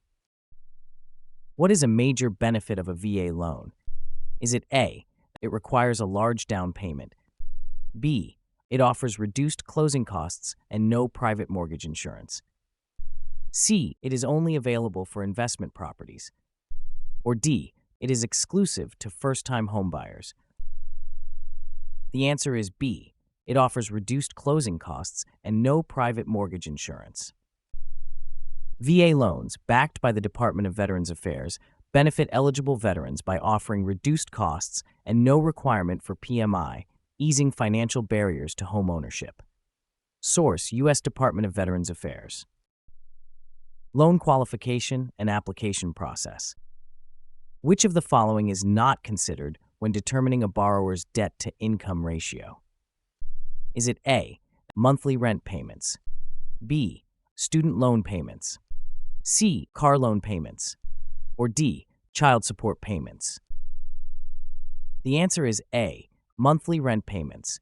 What is a major benefit of a VA loan? Is it A, it requires a large down payment? B, it offers reduced closing costs and no private mortgage insurance? C, it is only available for investment properties? Or D, it is exclusive to first-time homebuyers? The answer is B, it offers reduced closing costs and no private mortgage insurance. VA loans, backed by the Department of Veterans Affairs, benefit eligible veterans by offering reduced costs and no requirement for PMI, easing financial barriers to home ownership. Source: U.S. Department of Veterans Affairs. Loan qualification and application process. Which of the following is not considered when determining a borrower's debt-to-income ratio? Is it A, monthly rent payments? B, student loan payments? C, car loan payments? Or D, child support payments? The answer is A, monthly rent payments.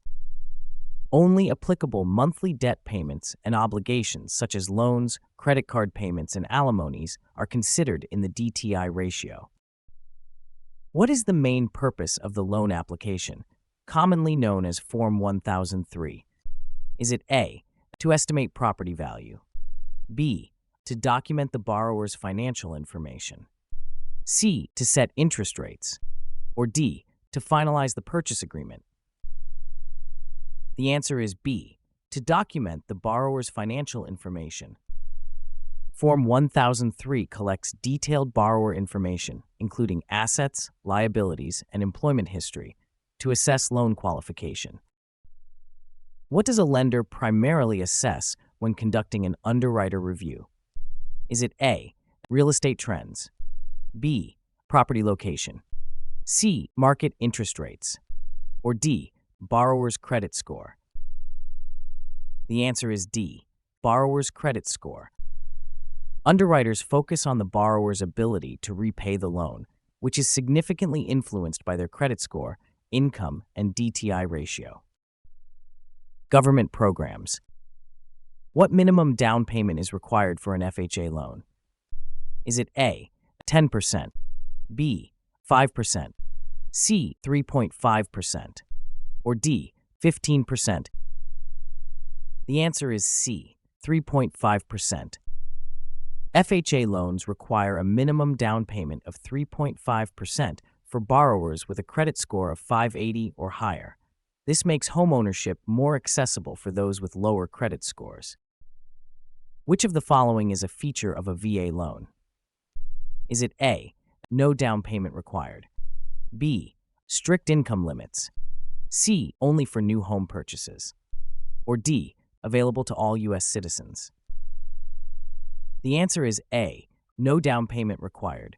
Only applicable monthly debt payments and obligations such as loans, credit card payments, and alimonies are considered in the DTI ratio. What is the main purpose of the loan application, commonly known as Form 1003? Is it A, to estimate property value? B, to document the borrower's financial information? C, to set interest rates? Or D, to finalize the purchase agreement? The answer is B, to document the borrower's financial information. Form 1003 collects detailed borrower information, including assets, liabilities, and employment history, to assess loan qualification. What does a lender primarily assess when conducting an underwriter review? Is it A, real estate trends? B, property location? C, market interest rates? Or D, borrower's credit score? The answer is D, borrower's credit score. Underwriters focus on the borrower's ability to repay the loan, which is significantly influenced by their credit score, income, and DTI ratio. Government programs. What minimum down payment is required for an FHA loan? Is it A, 10%, B, 5%, C, 3.5%, or D, 15%? The answer is C, 3.5%. FHA loans require a minimum down payment of 3.5% for borrowers with a credit score of 580 or higher. This makes homeownership more accessible for those with lower credit scores. Which of the following is a feature of a VA loan? Is it A, no down payment required? B, strict income limits? C, only for new home purchases? Or D, available to all U.S. citizens? The answer is A, no down payment required.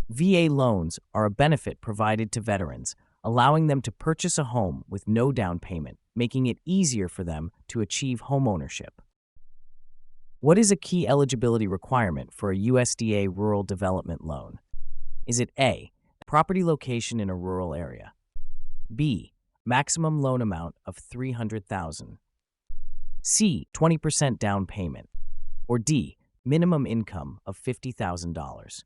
VA loans are a benefit provided to veterans, allowing them to purchase a home with no down payment, making it easier for them to achieve homeownership. What is a key eligibility requirement for a USDA rural development loan? Is it A, property location in a rural area? B, maximum loan amount of $300,000. C, 20% down payment. Or D, minimum income of $50,000.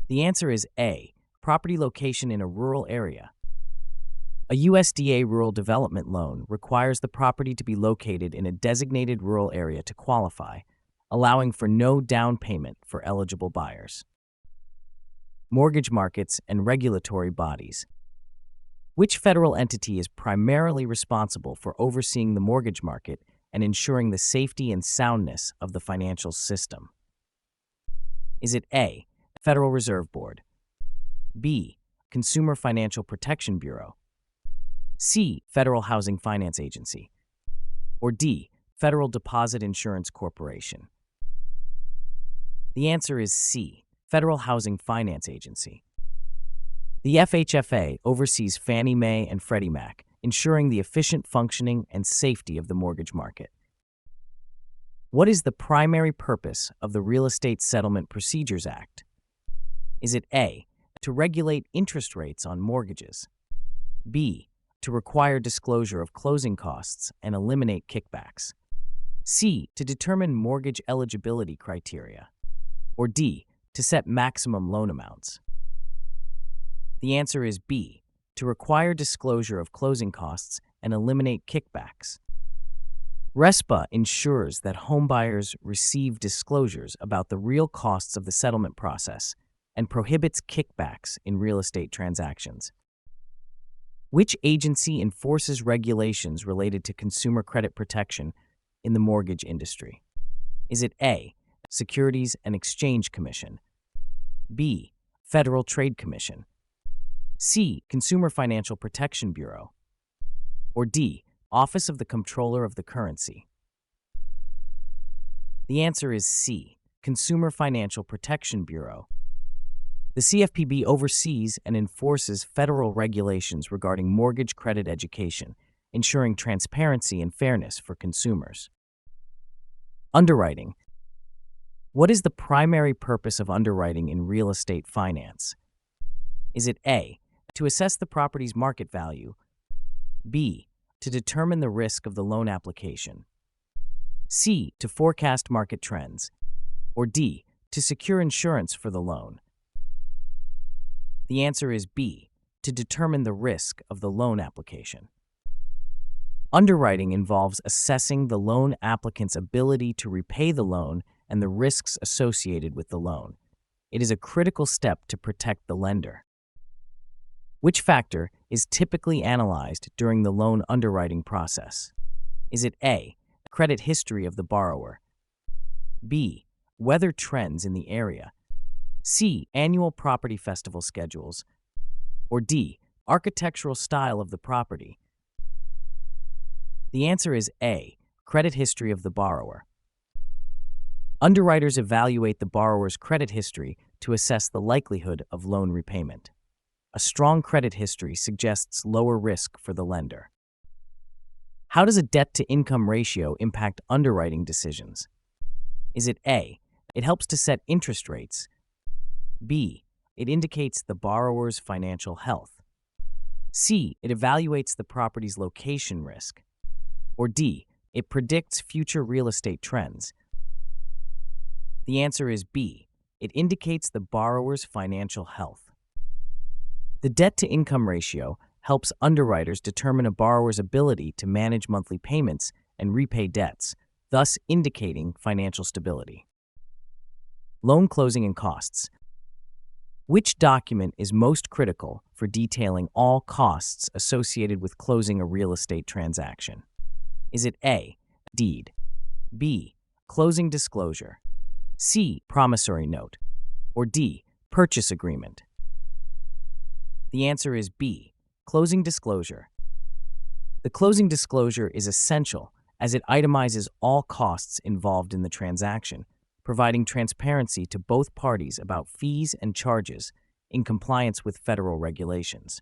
The answer is A, property location in a rural area. A USDA rural development loan requires the property to be located in a designated rural area to qualify, allowing for no down payment for eligible buyers. Mortgage markets and regulatory bodies. Which federal entity is primarily responsible for overseeing the mortgage market and ensuring the safety and soundness of the financial system? Is it A, Federal Reserve Board, B, Consumer Financial Protection Bureau, C, Federal Housing Finance Agency, or D, Federal Deposit Insurance Corporation? The answer is C, Federal Housing Finance Agency. The FHFA oversees Fannie Mae and Freddie Mac, ensuring the efficient functioning and safety of the mortgage market. What is the primary purpose of the Real Estate Settlement Procedures Act? Is it A, to regulate interest rates on mortgages, B, to require disclosure of closing costs and eliminate kickbacks, C, to determine mortgage eligibility criteria, or D, to set maximum loan amounts? The answer is B, to require disclosure of closing costs and eliminate kickbacks. RESPA ensures that homebuyers receive disclosures about the real costs of the settlement process and prohibits kickbacks in real estate transactions. Which agency enforces regulations related to consumer credit protection in the mortgage industry? Is it A, Securities and Exchange Commission, B, Federal Trade Commission, C, Consumer Financial Protection Bureau, or D, Office of the Comptroller of the Currency? The answer is C, Consumer Financial Protection Bureau. The CFPB oversees and enforces federal regulations regarding mortgage credit education, ensuring transparency and fairness for consumers. Underwriting. What is the primary purpose of underwriting in real estate finance? Is it A, to assess the property's market value, B, to determine the risk of the loan application, C, to forecast market trends, or D, to secure insurance for the loan? The answer is B, to determine the risk of the loan application. Underwriting involves assessing the loan applicant's ability to repay the loan and the risks associated with the loan. It is a critical step to protect the lender. Which factor is typically analyzed during the loan underwriting process? Is it A, credit history of the borrower, B, weather trends in the area, C, annual property festival schedules, or D, architectural style of the property? The answer is A, credit history of the borrower. Underwriters evaluate the borrower's credit history to assess the likelihood of loan repayment. A strong credit history suggests lower risk for the lender. How does a debt-to-income ratio impact underwriting decisions? Is it A, it helps to set interest rates, B, it indicates the borrower's financial health, C, it evaluates the property's location risk, or D, it predicts future real estate trends? The answer is B, it indicates the borrower's financial health. The debt-to-income ratio helps underwriters determine a borrower's ability to manage monthly payments and repay debts, thus indicating financial stability. Loan closing and costs. Which document is most critical for detailing all costs associated with closing a real estate transaction? Is it A, deed, B, closing disclosure, C, promissory note, or D, purchase agreement? The answer is B, closing disclosure. The closing disclosure is essential as it itemizes all costs involved in the transaction, providing transparency to both parties about fees and charges in compliance with federal regulations.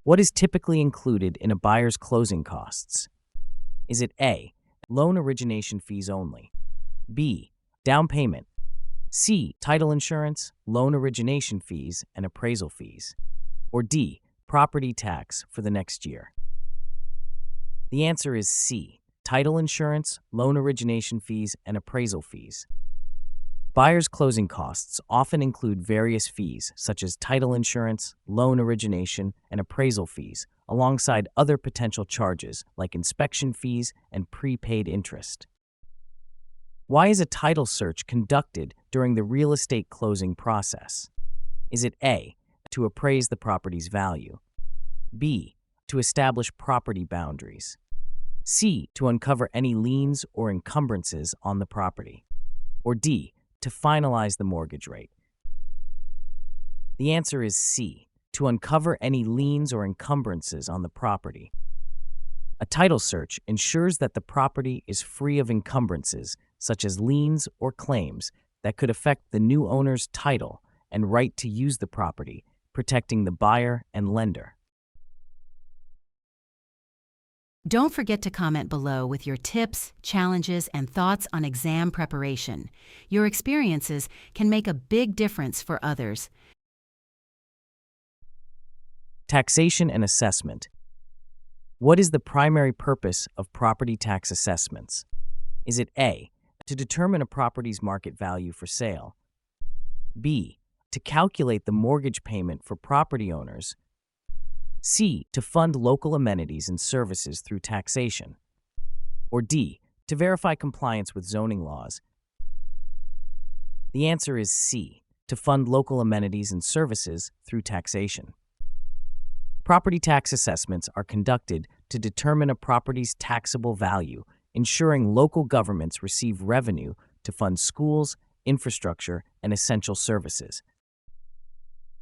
What is typically included in a buyer's closing costs? Is it A, loan origination fees only, B, down payment, C, title insurance, loan origination fees, and appraisal fees, or D, property tax for the next year? The answer is C. Title insurance, loan origination fees, and appraisal fees. Buyers' closing costs often include various fees such as title insurance, loan origination, and appraisal fees, alongside other potential charges like inspection fees and prepaid interest. Why is a title search conducted during the real estate closing process? Is it A, to appraise the property's value, B, to establish property boundaries, C, to uncover any liens or encumbrances on the property, or D, to finalize the mortgage rate? The answer is C, to uncover any liens or encumbrances on the property. A title search ensures that the property is free of encumbrances, such as liens or claims that could affect the new owner's title and right to use the property, protecting the buyer and lender. Don't forget to comment below with your tips, challenges, and thoughts on exam preparation. Your experiences can make a big difference for others. Taxation and Assessment. What is the primary purpose of property tax assessments? Is it A, to determine a property's market value for sale, B, to calculate the mortgage payment for property owners, C, to fund local amenities and services through taxation, or D, to verify compliance with zoning laws? The answer is C, to fund local amenities and services through taxation. Property tax assessments are conducted to determine a property's taxable value, ensuring local governments receive revenue to fund schools, infrastructure, and essential services.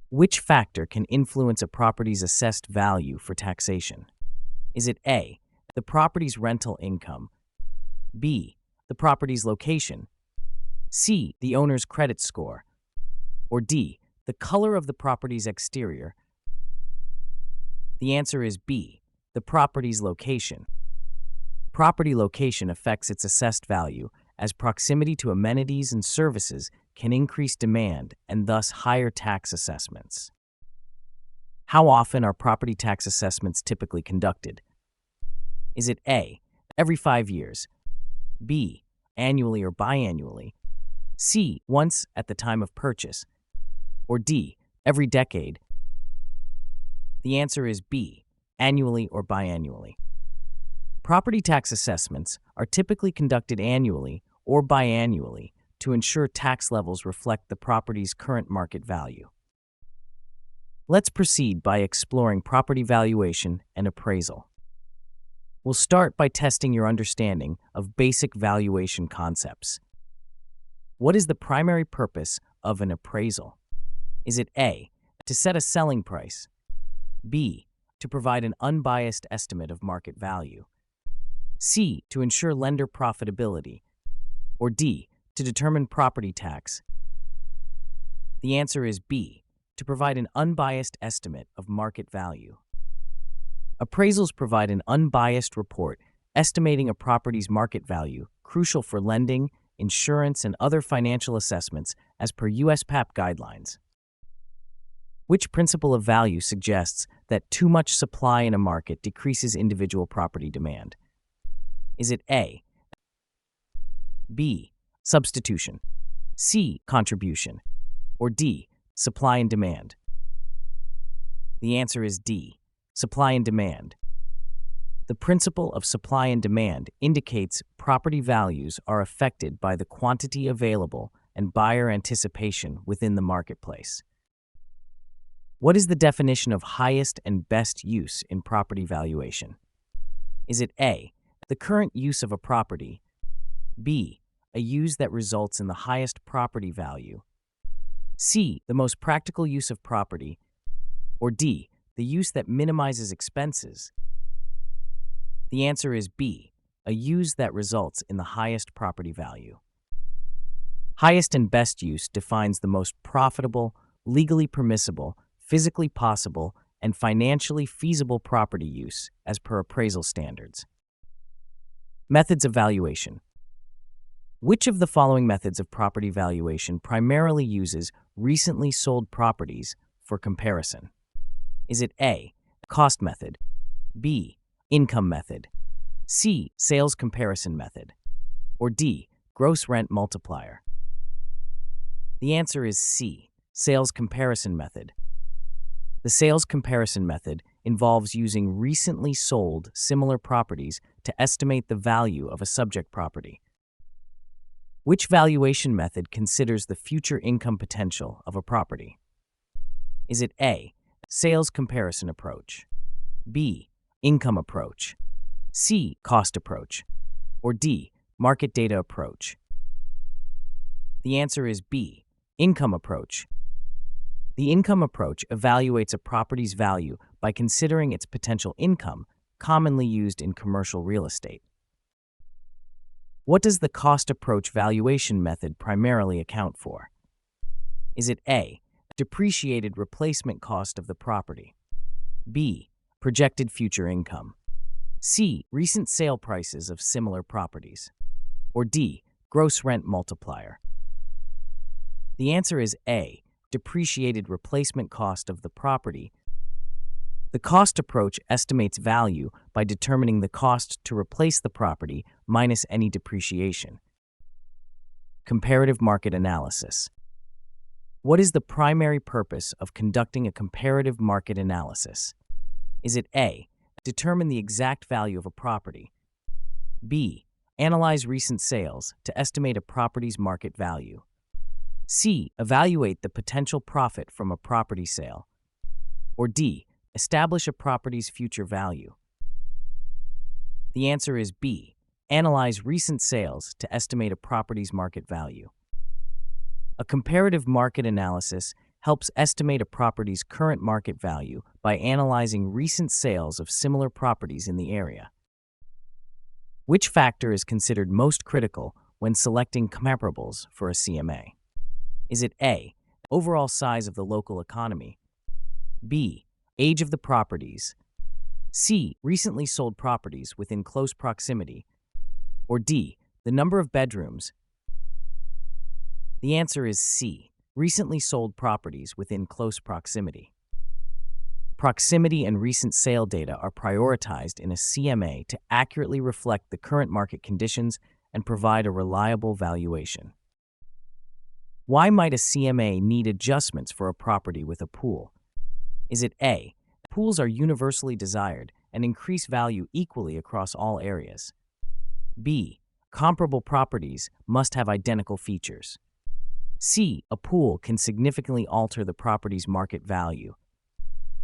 Which factor can influence a property's assessed value for taxation? Is it A, the property's rental income, B, the property's location, C, the owner's credit score, or D, the color of the property's exterior? The answer is B, the property's location. Property location affects its assessed value, as proximity to amenities and services can increase demand and thus higher tax assessments. How often are property tax assessments typically conducted? Is it A, every 5 years, B, annually or biannually, C, once at the time of purchase, or D, every decade? The answer is B, annually or biannually. Property tax assessments are typically conducted annually or biannually to ensure tax levels reflect the property's current market value. Let's proceed by exploring property valuation and appraisal. We'll start by testing your understanding of basic valuation concepts. What is the primary purpose of an appraisal? Is it A, to set a selling price, B, to provide an unbiased estimate of market value, C, to ensure lender profitability, or D, to determine property tax? The answer is B, to provide an unbiased estimate of market value. Appraisals provide an unbiased report estimating a property's market value, crucial for lending, insurance, and other financial assessments as per USPAP guidelines. Which principle of value suggests that too much supply in a market decreases individual property demand? Is it A, B, substitution, C, contribution, or D, supply and demand? The answer is D, supply and demand. The principle of supply and demand indicates property values are affected by the quantity available and buyer anticipation within the marketplace. What is the definition of highest and best use in property valuation? Is it A, the current use of a property, B, a use that results in the highest property value, C, the most practical use of property, or D, the use that minimizes expenses? The answer is B, a use that results in the highest property value. Highest and best use defines the most profitable, legally permissible, physically possible, and financially feasible property use as per appraisal standards. Methods of valuation. Which of the following methods of property valuation primarily uses recently sold properties for comparison? Is it A, cost method, B, income method, C, sales comparison method, or D, gross rent multiplier? The answer is C, sales comparison method. The sales comparison method involves using recently sold similar properties to estimate the value of a subject property. Which valuation method considers the future income potential of a property? Is it A, sales comparison approach, B, income approach, C, cost approach, or D, market data approach? The answer is B, income approach. The income approach evaluates a property's value by considering its potential income, commonly used in commercial real estate. What does the cost approach valuation method primarily account for? Is it A, depreciated replacement cost of the property, B, projected future income, C, recent sale prices of similar properties, or D, gross rent multiplier? The answer is A, depreciated replacement cost of the property. The cost approach estimates value by determining the cost to replace the property minus any depreciation. Comparative market analysis. What is the primary purpose of conducting a comparative market analysis? Is it A, determine the exact value of a property, B, analyze recent sales to estimate a property's market value, C, evaluate the potential profit from a property sale, or D, establish a property's future value? The answer is B, analyze recent sales to estimate a property's market value. A comparative market analysis helps estimate a property's current market value by analyzing recent sales of similar properties in the area. Which factor is considered most critical when selecting comparables for a CMA? Is it A, overall size of the local economy, B, age of the properties, C, recently sold properties within close proximity, or D, the number of bedrooms? The answer is C, recently sold properties within close proximity. Proximity and recent sale data are prioritized in a CMA to accurately reflect the current market conditions and provide a reliable valuation. Why might a CMA need adjustments for a property with a pool? Is it A, pools are universally desired and increase value equally across all areas, B, comparable properties must have identical features, C, a pool can significantly alter the property's market value,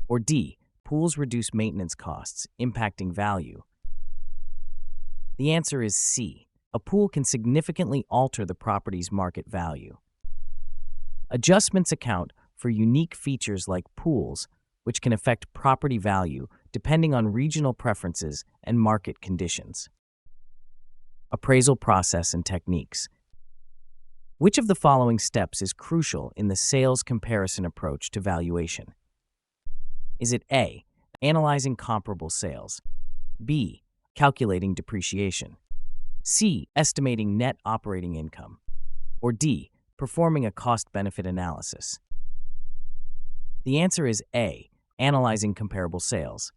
or D, pools reduce maintenance costs, impacting value? The answer is C, a pool can significantly alter the property's market value. Adjustments account for unique features like pools, which can affect property value depending on regional preferences and market conditions. Appraisal process and techniques. Which of the following steps is crucial in the sales comparison approach to valuation? Is it A, analyzing comparable sales, B, calculating depreciation, C, estimating net operating income, or D, performing a cost-benefit analysis? The answer is A, analyzing comparable sales.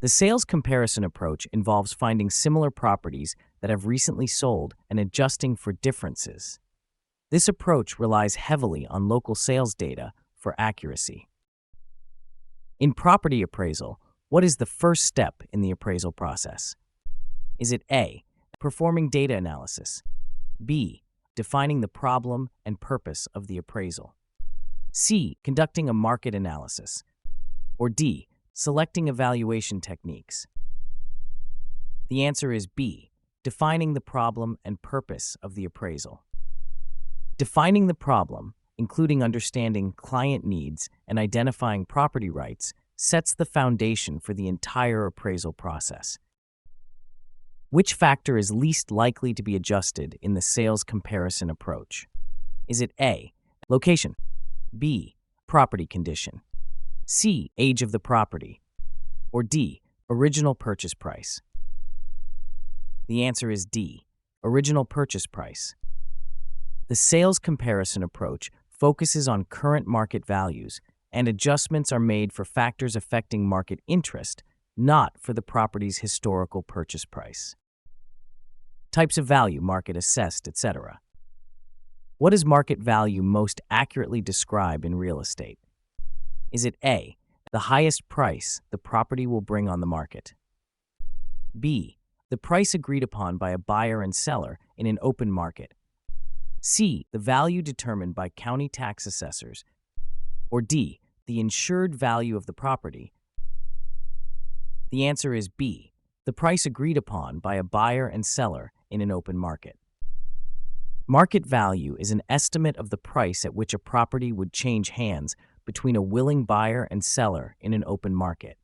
The sales comparison approach involves finding similar properties that have recently sold and adjusting for differences. This approach relies heavily on local sales data for accuracy. In property appraisal, what is the first step in the appraisal process? Is it A, performing data analysis, B, defining the problem and purpose of the appraisal, C, conducting a market analysis, or D, selecting evaluation techniques? The answer is B, defining the problem and purpose of the appraisal. Defining the problem, including understanding client needs and identifying property rights, sets the foundation for the entire appraisal process. Which factor is least likely to be adjusted in the sales comparison approach? Is it A, location, B, property condition, C, age of the property, or D, original purchase price? The answer is D, original purchase price. The sales comparison approach focuses on current market values and adjustments are made for factors affecting market interest, not for the property's historical purchase price. Types of value, market assessed, etc. What does market value most accurately describe in real estate? Is it A, the highest price the property will bring on the market? B, the price agreed upon by a buyer and seller in an open market? C, the value determined by county tax assessors? Or D, the insured value of the property? The answer is B, the price agreed upon by a buyer and seller in an open market. Market value is an estimate of the price at which a property would change hands between a willing buyer and seller in an open market.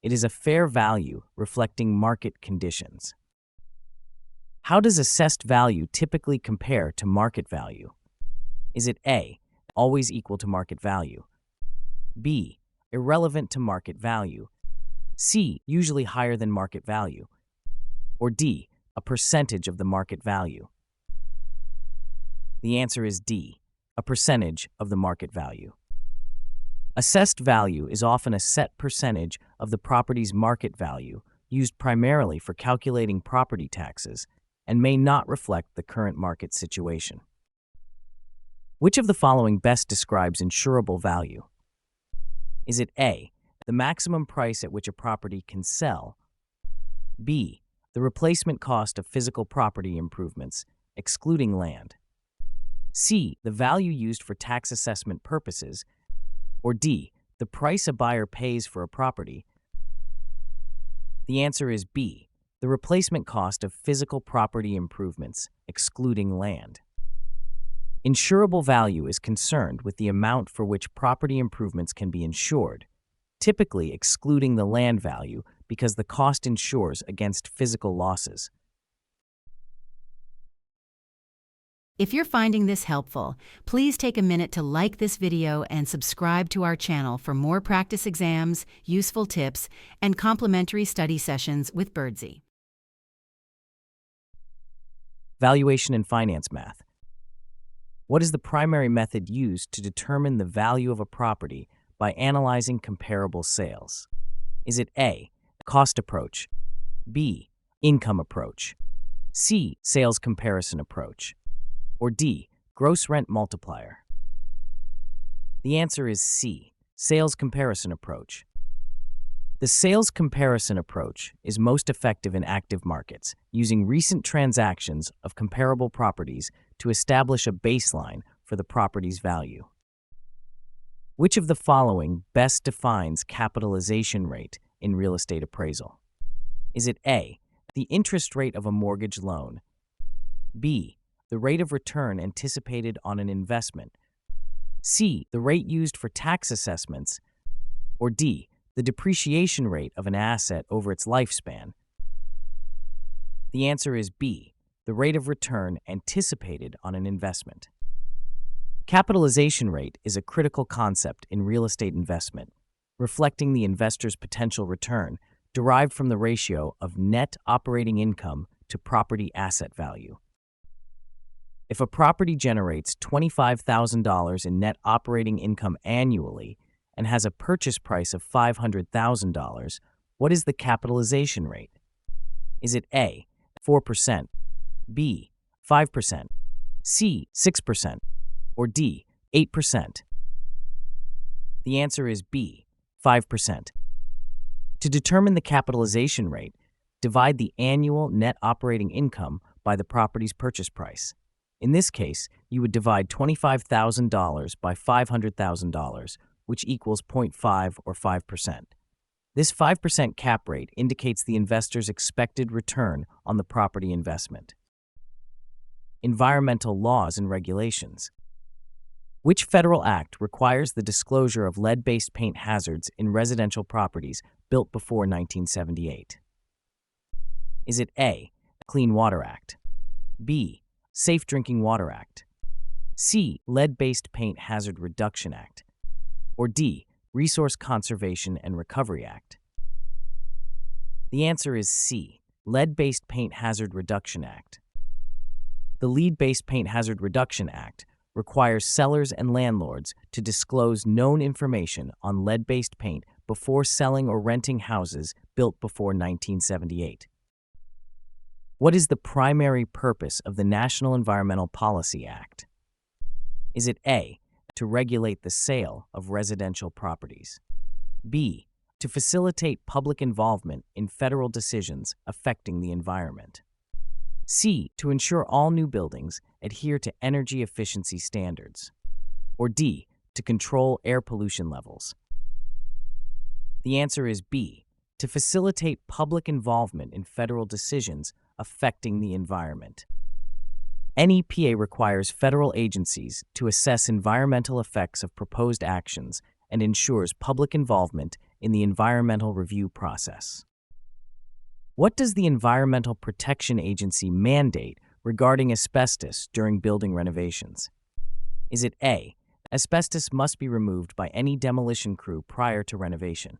It is a fair value reflecting market conditions. How does assessed value typically compare to market value? Is it A, always equal to market value? B, irrelevant to market value? C, usually higher than market value? Or D, a percentage of the market value? The answer is D, a percentage of the market value. Assessed value is often a set percentage of the property's market value used primarily for calculating property taxes and may not reflect the current market situation. Which of the following best describes insurable value? Is it A, the maximum price at which a property can sell? B, the replacement cost of physical property improvements, excluding land? C, the value used for tax assessment purposes? Or D, the price a buyer pays for a property? The answer is B, the replacement cost of physical property improvements, excluding land. Insurable value is concerned with the amount for which property improvements can be insured, typically excluding the land value because the cost insures against physical losses. If you're finding this helpful, please take a minute to like this video and subscribe to our channel for more practice exams, useful tips, and complimentary study sessions with Birdsy. Valuation and finance math. What is the primary method used to determine the value of a property by analyzing comparable sales? Is it A, cost approach? B, income approach? C, sales comparison approach? Or D, gross rent multiplier? The answer is C, sales comparison approach. The sales comparison approach is most effective in active markets, using recent transactions of comparable properties to establish a baseline for the property's value. Which of the following best defines capitalization rate in real estate appraisal? Is it A, the interest rate of a mortgage loan? B, the rate of return anticipated on an investment? C, the rate used for tax assessments? Or D, the depreciation rate of an asset over its lifespan? The answer is B, the rate of return anticipated on an investment. Capitalization rate is a critical concept in real estate investment, reflecting the investor's potential return derived from the ratio of net operating income to property asset value. If a property generates $25,000 in net operating income annually and has a purchase price of $500,000, what is the capitalization rate? Is it A, 4%, B, 5%, C, 6%, or D, 8%? The answer is B, 5%. To determine the capitalization rate, divide the annual net operating income by the property's purchase price. In this case, you would divide $25,000 by $500,000, which equals 0.5 or 5%. This 5% cap rate indicates the investor's expected return on the property investment. Environmental laws and regulations. Which federal act requires the disclosure of lead-based paint hazards in residential properties built before 1978? Is it A, Clean Water Act? B, Safe Drinking Water Act? C, Lead-Based Paint Hazard Reduction Act? Or D, Resource Conservation and Recovery Act? The answer is C, Lead-Based Paint Hazard Reduction Act. The Lead-Based Paint Hazard Reduction Act requires sellers and landlords to disclose known information on lead-based paint before selling or renting houses built before 1978. What is the primary purpose of the National Environmental Policy Act? Is it A, to regulate the sale of residential properties? B, to facilitate public involvement in federal decisions affecting the environment? C, to ensure all new buildings adhere to energy efficiency standards? Or D, to control air pollution levels? The answer is B, to facilitate public involvement in federal decisions affecting the environment. NEPA requires federal agencies to assess environmental effects of proposed actions and ensures public involvement in the environmental review process. What does the Environmental Protection Agency mandate regarding asbestos during building renovations? Is it A, asbestos must be removed by any demolition crew prior to renovation?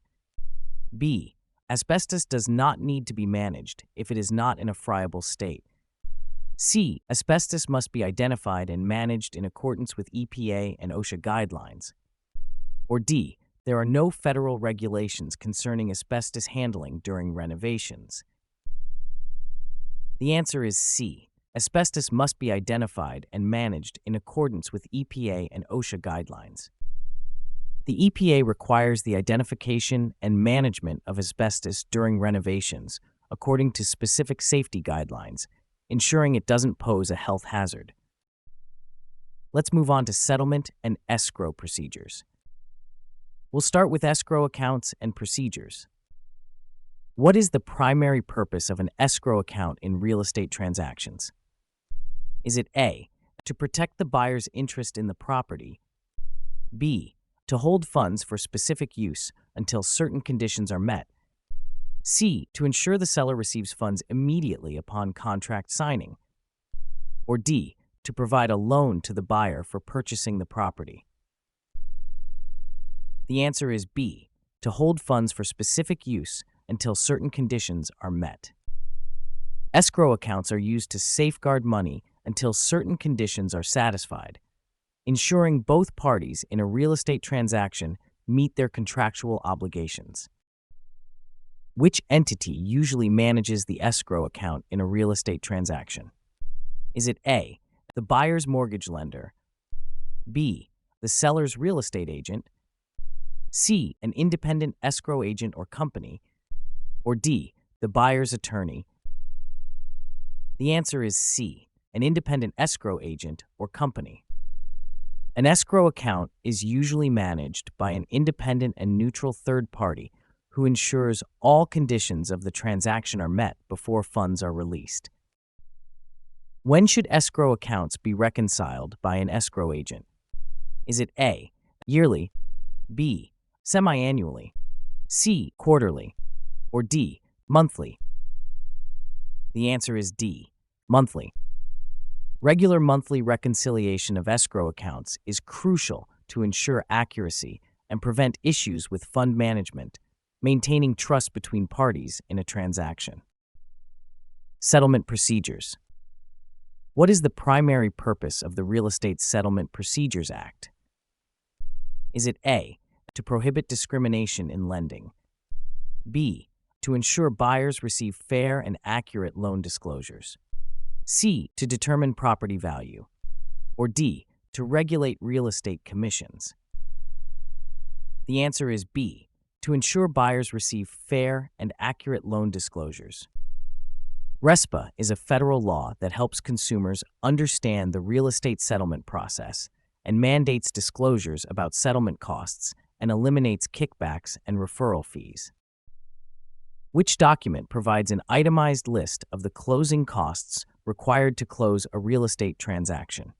B, asbestos does not need to be managed if it is not in a friable state? C, asbestos must be identified and managed in accordance with EPA and OSHA guidelines? Or D, there are no federal regulations concerning asbestos handling during renovations? The answer is C, asbestos must be identified and managed in accordance with EPA and OSHA guidelines. The EPA requires the identification and management of asbestos during renovations according to specific safety guidelines, ensuring it doesn't pose a health hazard. Let's move on to settlement and escrow procedures. We'll start with escrow accounts and procedures. What is the primary purpose of an escrow account in real estate transactions? Is it A, to protect the buyer's interest in the property? B, to hold funds for specific use until certain conditions are met? C, to ensure the seller receives funds immediately upon contract signing? Or D, to provide a loan to the buyer for purchasing the property? The answer is B, to hold funds for specific use until certain conditions are met. Escrow accounts are used to safeguard money until certain conditions are satisfied, ensuring both parties in a real estate transaction meet their contractual obligations. Which entity usually manages the escrow account in a real estate transaction? Is it A, the buyer's mortgage lender? B, the seller's real estate agent? C, an independent escrow agent or company? Or D, the buyer's attorney? The answer is C, an independent escrow agent or company. An escrow account is usually managed by an independent and neutral third party who ensures all conditions of the transaction are met before funds are released. When should escrow accounts be reconciled by an escrow agent? Is it A, yearly? B, semi-annually? C, quarterly? Or D, monthly? The answer is D, monthly. Regular monthly reconciliation of escrow accounts is crucial to ensure accuracy and prevent issues with fund management, maintaining trust between parties in a transaction. Settlement procedures. What is the primary purpose of the Real Estate Settlement Procedures Act? Is it A, to prohibit discrimination in lending? B, to ensure buyers receive fair and accurate loan disclosures? C, to determine property value? Or D, to regulate real estate commissions? The answer is B, to ensure buyers receive fair and accurate loan disclosures. RESPA is a federal law that helps consumers understand the real estate settlement process and mandates disclosures about settlement costs and eliminates kickbacks and referral fees. Which document provides an itemized list of the closing costs required to close a real estate transaction?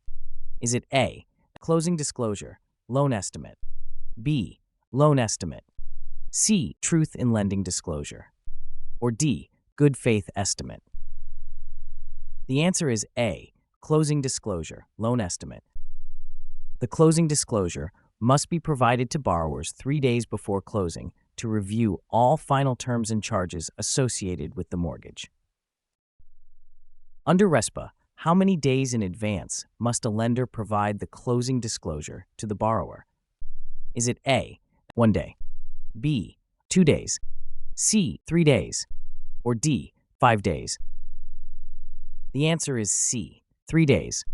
Is it A, closing disclosure, loan estimate? B, loan estimate? C, truth in lending disclosure? Or D, good faith estimate? The answer is A, closing disclosure, loan estimate. The closing disclosure must be provided to borrowers 3 days before closing to review all final terms and charges associated with the mortgage. Under RESPA, How many days in advance must a lender provide the closing disclosure to the borrower? Is it A, 1 day, B, 2 days, C, 3 days, or D, 5 days? The answer is C, 3 days.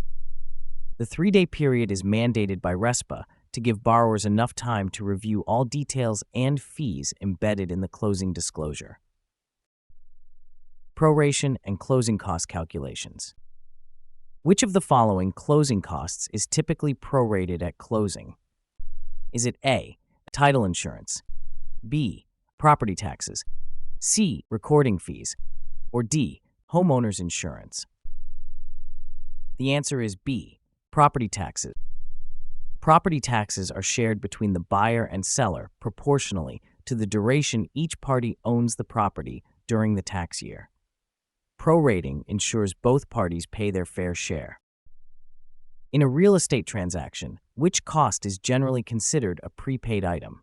The 3-day period is mandated by RESPA to give borrowers enough time to review all details and fees embedded in the closing disclosure. Proration and closing cost calculations. Which of the following closing costs is typically prorated at closing? Is it A, title insurance, B, property taxes, C, recording fees, or D, homeowner's insurance? The answer is B, property taxes. Property taxes are shared between the buyer and seller proportionally to the duration each party owns the property during the tax year. Prorating ensures both parties pay their fair share. In a real estate transaction, which cost is generally considered a prepaid item?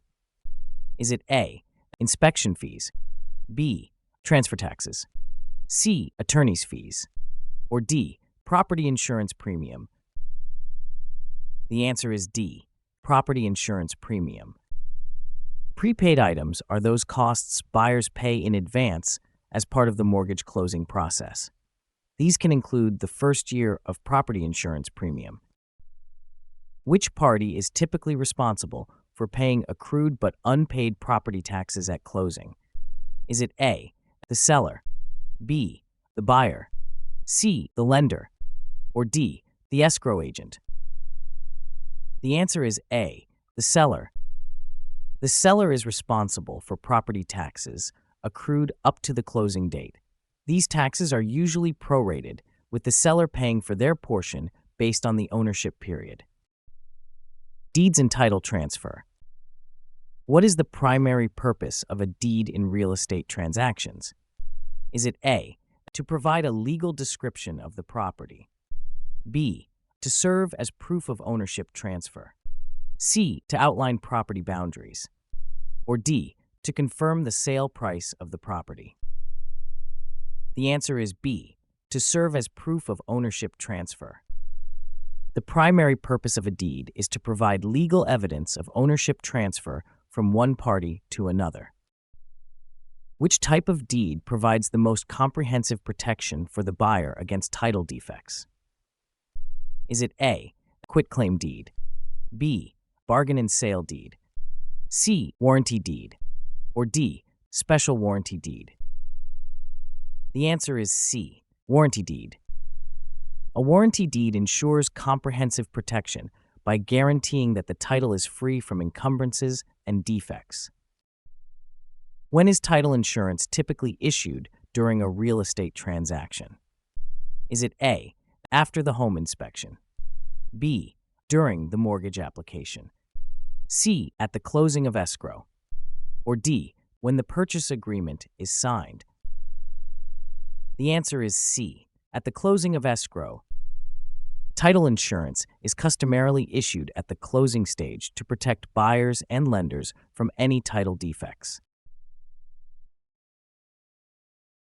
Is it A, inspection fees, B, transfer taxes, C, attorney's fees, or D, property insurance premium? The answer is D, property insurance premium. Prepaid items are those costs buyers pay in advance as part of the mortgage closing process. These can include the first year of property insurance premium. Which party is typically responsible for paying accrued but unpaid property taxes at closing? Is it A, the seller, B, the buyer, C, the lender, or D, the escrow agent? The answer is A, the seller. The seller is responsible for property taxes accrued up to the closing date. These taxes are usually prorated, with the seller paying for their portion based on the ownership period. Deeds and title transfer. What is the primary purpose of a deed in real estate transactions? Is it A, to provide a legal description of the property, B, to serve as proof of ownership transfer, C, to outline property boundaries, or D, to confirm the sale price of the property? The answer is B, to serve as proof of ownership transfer. The primary purpose of a deed is to provide legal evidence of ownership transfer from one party to another. Which type of deed provides the most comprehensive protection for the buyer against title defects? Is it A, quitclaim deed, B, bargain and sale deed, C, warranty deed, or D, special warranty deed? The answer is C, warranty deed. A warranty deed ensures comprehensive protection by guaranteeing that the title is free from encumbrances and defects. When is title insurance typically issued during a real estate transaction? Is it A, after the home inspection, B, during the mortgage application, C, at the closing of escrow, or D, when the purchase agreement is signed? The answer is C, at the closing of escrow. Title insurance is customarily issued at the closing stage to protect buyers and lenders from any title defects.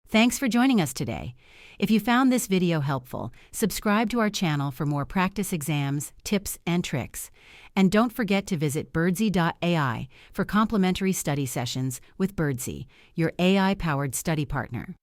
Thanks for joining us today. If you found this video helpful, subscribe to our channel for more practice exams, tips, and tricks. And don't forget to visit Birdsy.ai for complimentary study sessions with Birdsy, your AI-powered study partner.